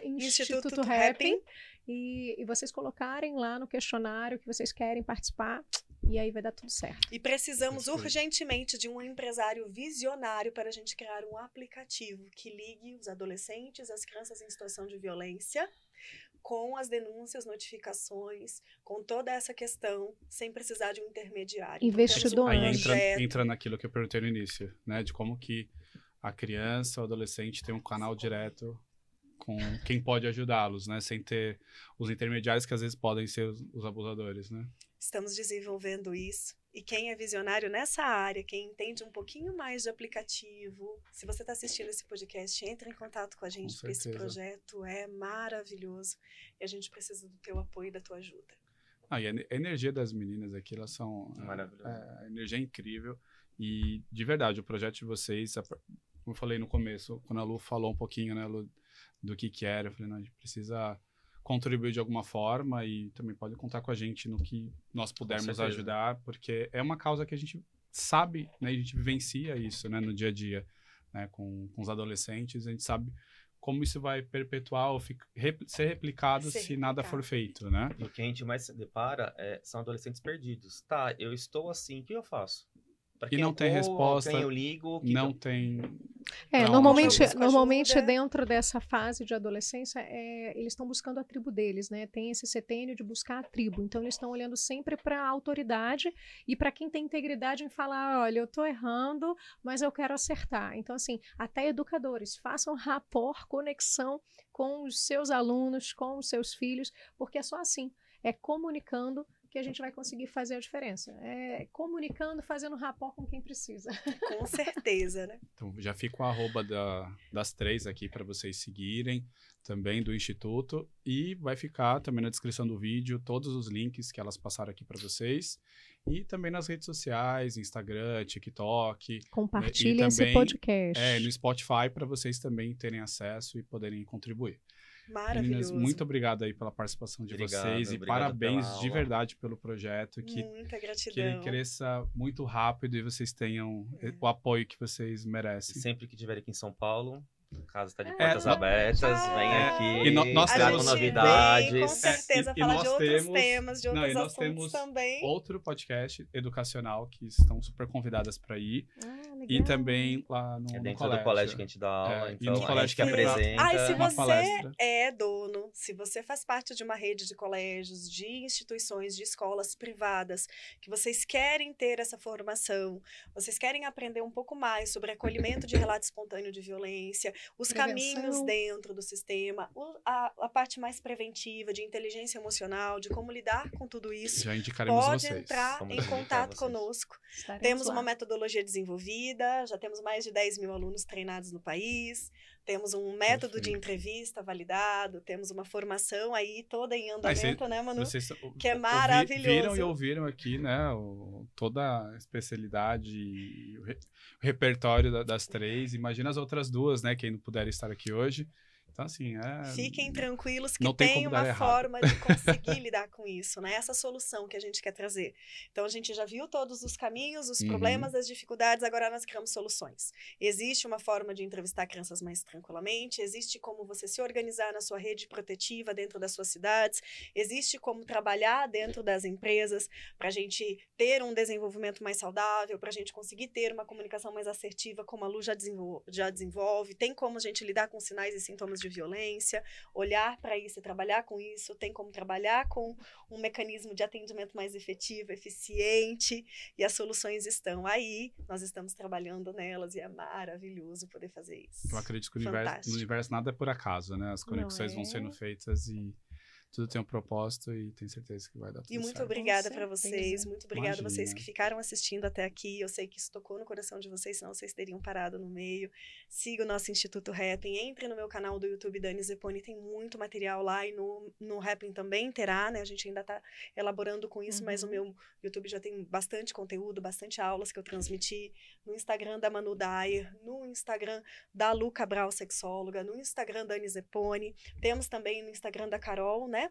@Instituto Happy e vocês colocarem lá no questionário que vocês querem participar, e aí vai dar tudo certo. E precisamos urgentemente de um empresário visionário para a gente criar um aplicativo que ligue os adolescentes, as crianças em situação de violência, com as denúncias, notificações, com toda essa questão, sem precisar de um intermediário. Investidor. Aí entra naquilo que eu perguntei no início, né? De como que a criança ou adolescente tem um canal direto com quem pode ajudá-los, né? Sem ter os intermediários que às vezes podem ser os abusadores, né? Estamos desenvolvendo isso. E quem é visionário nessa área, quem entende um pouquinho mais de aplicativo, se você está assistindo esse podcast, entre em contato com a gente, porque esse projeto é maravilhoso e a gente precisa do teu apoio e da tua ajuda. E a energia das meninas aqui, elas são... A energia é incrível. E, de verdade, o projeto de vocês, como eu falei no começo, quando a Lu falou um pouquinho, né, Lu, do que era, eu falei, não, a gente precisa contribuir de alguma forma e também pode contar com a gente no que nós pudermos ajudar, porque é uma causa que a gente sabe, né, a gente vivencia isso, né, no dia a dia, né, com os adolescentes, a gente sabe como isso vai perpetuar ou ser replicado se nada for feito, né? E o que a gente mais se depara são adolescentes perdidos. Tá, eu estou assim, o que eu faço? Pra quem não tem resposta, quem eu ligo, não tem... Normalmente dentro dessa fase de adolescência, eles estão buscando a tribo deles, né? Tem esse setênio de buscar a tribo. Então, eles estão olhando sempre para a autoridade e para quem tem integridade em falar, olha, eu estou errando, mas eu quero acertar. Então, assim, até educadores, façam rapport, conexão com os seus alunos, com os seus filhos, porque é só assim, é comunicando que a gente vai conseguir fazer a diferença. É comunicando, fazendo rapport com quem precisa. Com certeza, né? Então, já fica o das três aqui para vocês seguirem, também do Instituto, e vai ficar também na descrição do vídeo todos os links que elas passaram aqui para vocês, e também nas redes sociais, Instagram, TikTok. Compartilhem esse podcast. No Spotify, para vocês também terem acesso e poderem contribuir. Maravilhoso. Meninas, muito obrigado aí pela participação de vocês e parabéns de verdade pelo projeto. Muita gratidão. Que ele cresça muito rápido e vocês tenham o apoio que vocês merecem. Sempre que estiver aqui em São Paulo, a casa está de portas abertas, vem aqui, e nós temos novidades. Vem, com certeza, falar de outros temas, de outros assuntos temos também. Outro podcast educacional que estão super convidadas para ir. E também lá no, É no dentro colégio. do colégio que a gente dá aula, É, e então no a colégio gente que também pra- apresenta. Ah, e se uma você palestra. é dono, se você faz parte de uma rede de colégios, de instituições, de escolas privadas, que vocês querem ter essa formação, vocês querem aprender um pouco mais sobre acolhimento de relato espontâneo de violência, os Prevenção. caminhos dentro do sistema, a parte mais preventiva de inteligência emocional, de como lidar com tudo isso, Já indicaremos pode vocês. entrar Vamos em indicar contato vocês. conosco. Estaremos Temos lá. uma metodologia desenvolvida, já temos mais de 10 mil alunos treinados no país, temos um método de Perfeito. entrevista validado, temos uma formação aí toda em Ah, andamento, e né, Manu? Vocês Que é viram maravilhoso. e ouviram aqui, né, toda a especialidade e o repertório das três. Imagina as outras duas, né, que não puderam estar aqui hoje. Então, assim, Fiquem tranquilos que não tem tem como dar uma errado. forma de conseguir lidar com isso, né? Essa solução que a gente quer trazer. Então, a gente já viu todos os caminhos, os Uhum. problemas, as dificuldades, agora nós criamos soluções. Existe uma forma de entrevistar crianças mais tranquilamente, existe como você se organizar na sua rede protetiva dentro das suas cidades, existe como trabalhar dentro das empresas para a gente ter um desenvolvimento mais saudável, para a gente conseguir ter uma comunicação mais assertiva, como a Lu já desenvolve, tem como a gente lidar com sinais e sintomas de violência, olhar para isso e trabalhar com isso, tem como trabalhar com um mecanismo de atendimento mais efetivo, eficiente, e as soluções estão aí, nós estamos trabalhando nelas e é maravilhoso poder fazer isso. Eu acredito que no Fantástico. universo nada é por acaso, né? As conexões vão é? sendo feitas e tudo tem um propósito e tenho certeza que vai dar tudo E muito certo. obrigada Com para vocês, certeza. muito obrigada a vocês Imagina. que ficaram assistindo até aqui. Eu sei que isso tocou no coração de vocês, senão vocês teriam parado no meio. Siga o nosso Instituto Rapping, entre no meu canal do YouTube, Dani Zeponi, tem muito material lá e no Rapping também terá, né? A gente ainda está elaborando com isso, mas o meu YouTube já tem bastante conteúdo, bastante aulas que eu transmiti. No Instagram da Manu Dyer, no Instagram da Lu Cabral, sexóloga, no Instagram da Dani Zeponi. Temos também no Instagram da Carol, né?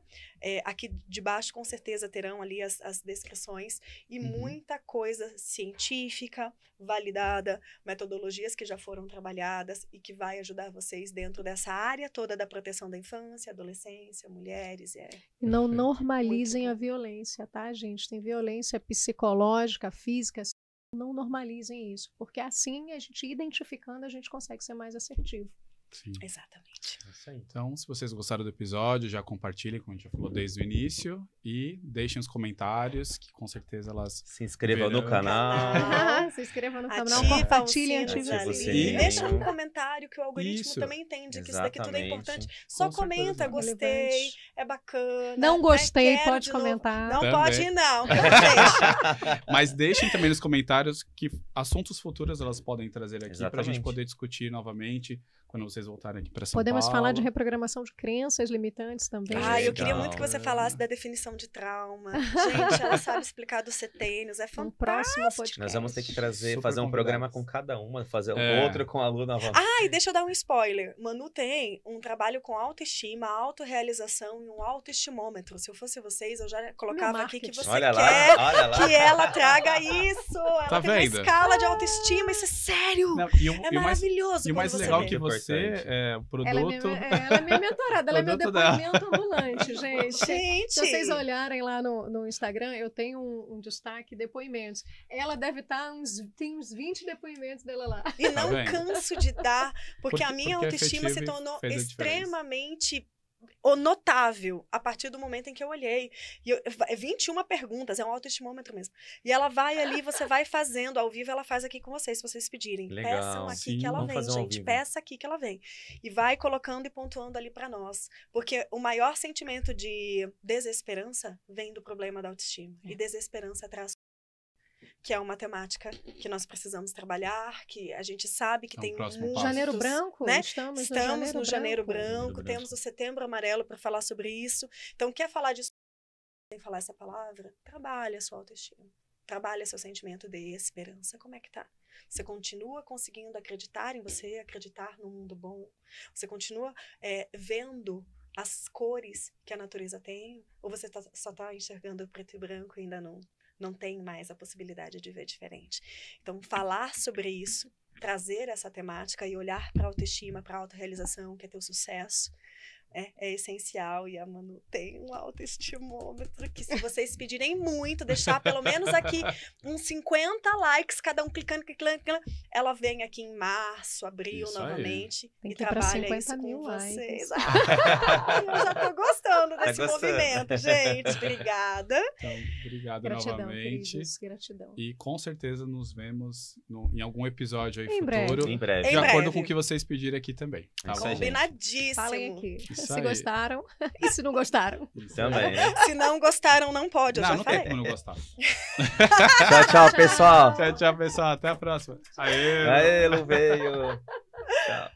Aqui de baixo, com certeza, terão ali as descrições. E muita coisa científica, validada, metodologias que já foram trabalhadas e que vai ajudar vocês dentro dessa área toda da proteção da infância, adolescência, mulheres. E não Perfeito. normalizem Muito a bom. violência, tá, gente? Tem violência psicológica, física. Não normalizem isso, porque assim, a gente identificando, a gente consegue ser mais assertivo. Sim. Exatamente. É isso aí. Então, se vocês gostaram do episódio, já compartilhem, como a gente já falou desde o início, e deixem os comentários, que com certeza elas... Se inscreva no Verão. canal. Se inscreva no canal, Ativa compartilhem, o sino, ative o ativa o sininho. e sininho. deixa um comentário que o algoritmo Isso. também entende que isso daqui tudo é Exatamente. importante. Só Com comenta, certeza. gostei, Relevante. é bacana. Não né? gostei, Quero pode de novo. comentar. Não Também. pode não, que não deixa. Mas deixem também nos comentários que assuntos futuros elas podem trazer aqui para a gente Exatamente. poder discutir novamente quando vocês voltarem aqui para São Podemos Paulo. falar de reprogramação de crenças limitantes também. Ah, eu queria Legal. muito que você falasse da definição de trauma. Gente, ela sabe explicar dos setênios, é No fantástico. próximo podcast. Nós vamos ter que trazer, Super fazer um programa convidados. com cada uma, fazer É. outro com a Lu novamente. Ah, e deixa eu dar um spoiler. Manu tem um trabalho com autoestima, autorrealização e um autoestimômetro. Se eu fosse vocês, eu já colocava aqui que marketing. você Olha quer lá, olha lá. que ela traga isso. Ela Tá tem uma vendo? escala de autoestima, isso é sério. Não, É maravilhoso. e o mais quando você legal vê. é que você, Importante. o Ela é produto... minha mentorada, ela é meu Produto dela. depoimento ambulante, gente. Gente, Se vocês olharem lá no Instagram, eu tenho um destaque, depoimentos. Ela deve estar, tem uns 20 depoimentos dela lá. e não vendo? canso de dar, porque a minha porque é autoestima se efetivo e tornou fez a diferença. extremamente notável a partir do momento em que eu olhei. E 21 perguntas, é um autoestimômetro mesmo. E ela vai ali, você vai fazendo ao vivo, ela faz aqui com vocês, se vocês pedirem. Legal. Peçam aqui Sim, que ela vamos vem, fazer um ao gente. vivo. Peça aqui que ela vem. E vai colocando e pontuando ali pra nós. Porque o maior sentimento de desesperança vem do problema da autoestima. E desesperança traz que é uma temática que nós precisamos trabalhar, que a gente sabe que É um tem próximo muitos, passo. Janeiro Branco, né? estamos Estamos no Janeiro Branco, Janeiro temos Branco. o Setembro Amarelo para falar sobre isso. Então, quer falar disso sem falar essa palavra? Trabalhe a sua autoestima. Trabalhe seu sentimento de esperança. Como é que tá? Você continua conseguindo acreditar em você, acreditar no mundo bom? Você continua vendo as cores que a natureza tem? Ou você só está enxergando o preto e branco e ainda não tem mais a possibilidade de ver diferente? Então, falar sobre isso, trazer essa temática e olhar para a autoestima, para a autorrealização, que é teu sucesso, é essencial. E a Manu tem um autoestimômetro que, se vocês pedirem muito, deixar pelo menos aqui uns 50 likes, cada um clicando, ela vem aqui em março, abril, Isso aí. novamente, Tem e que ir pra trabalha 50 isso mil com vocês. likes. Eu já tô gostando desse gostando. movimento, gente. Obrigada. Então, obrigado Gratidão, novamente. queridos, gratidão. E com certeza nos vemos em algum episódio aí Em futuro. breve. Em breve. De Em acordo breve. com o que vocês pedirem aqui também. Tá Isso bom? aí, gente. Combinadíssimo. Falem aqui, Isso se aí. gostaram e se não gostaram. Isso Também, aí. né? Se não gostaram, não pode, eu Não, já não falei. tem como não gostar. Tchau, tchau, pessoal. Tchau, tchau, pessoal. Até a próxima. Aê! Aê, Lu veio. Tchau.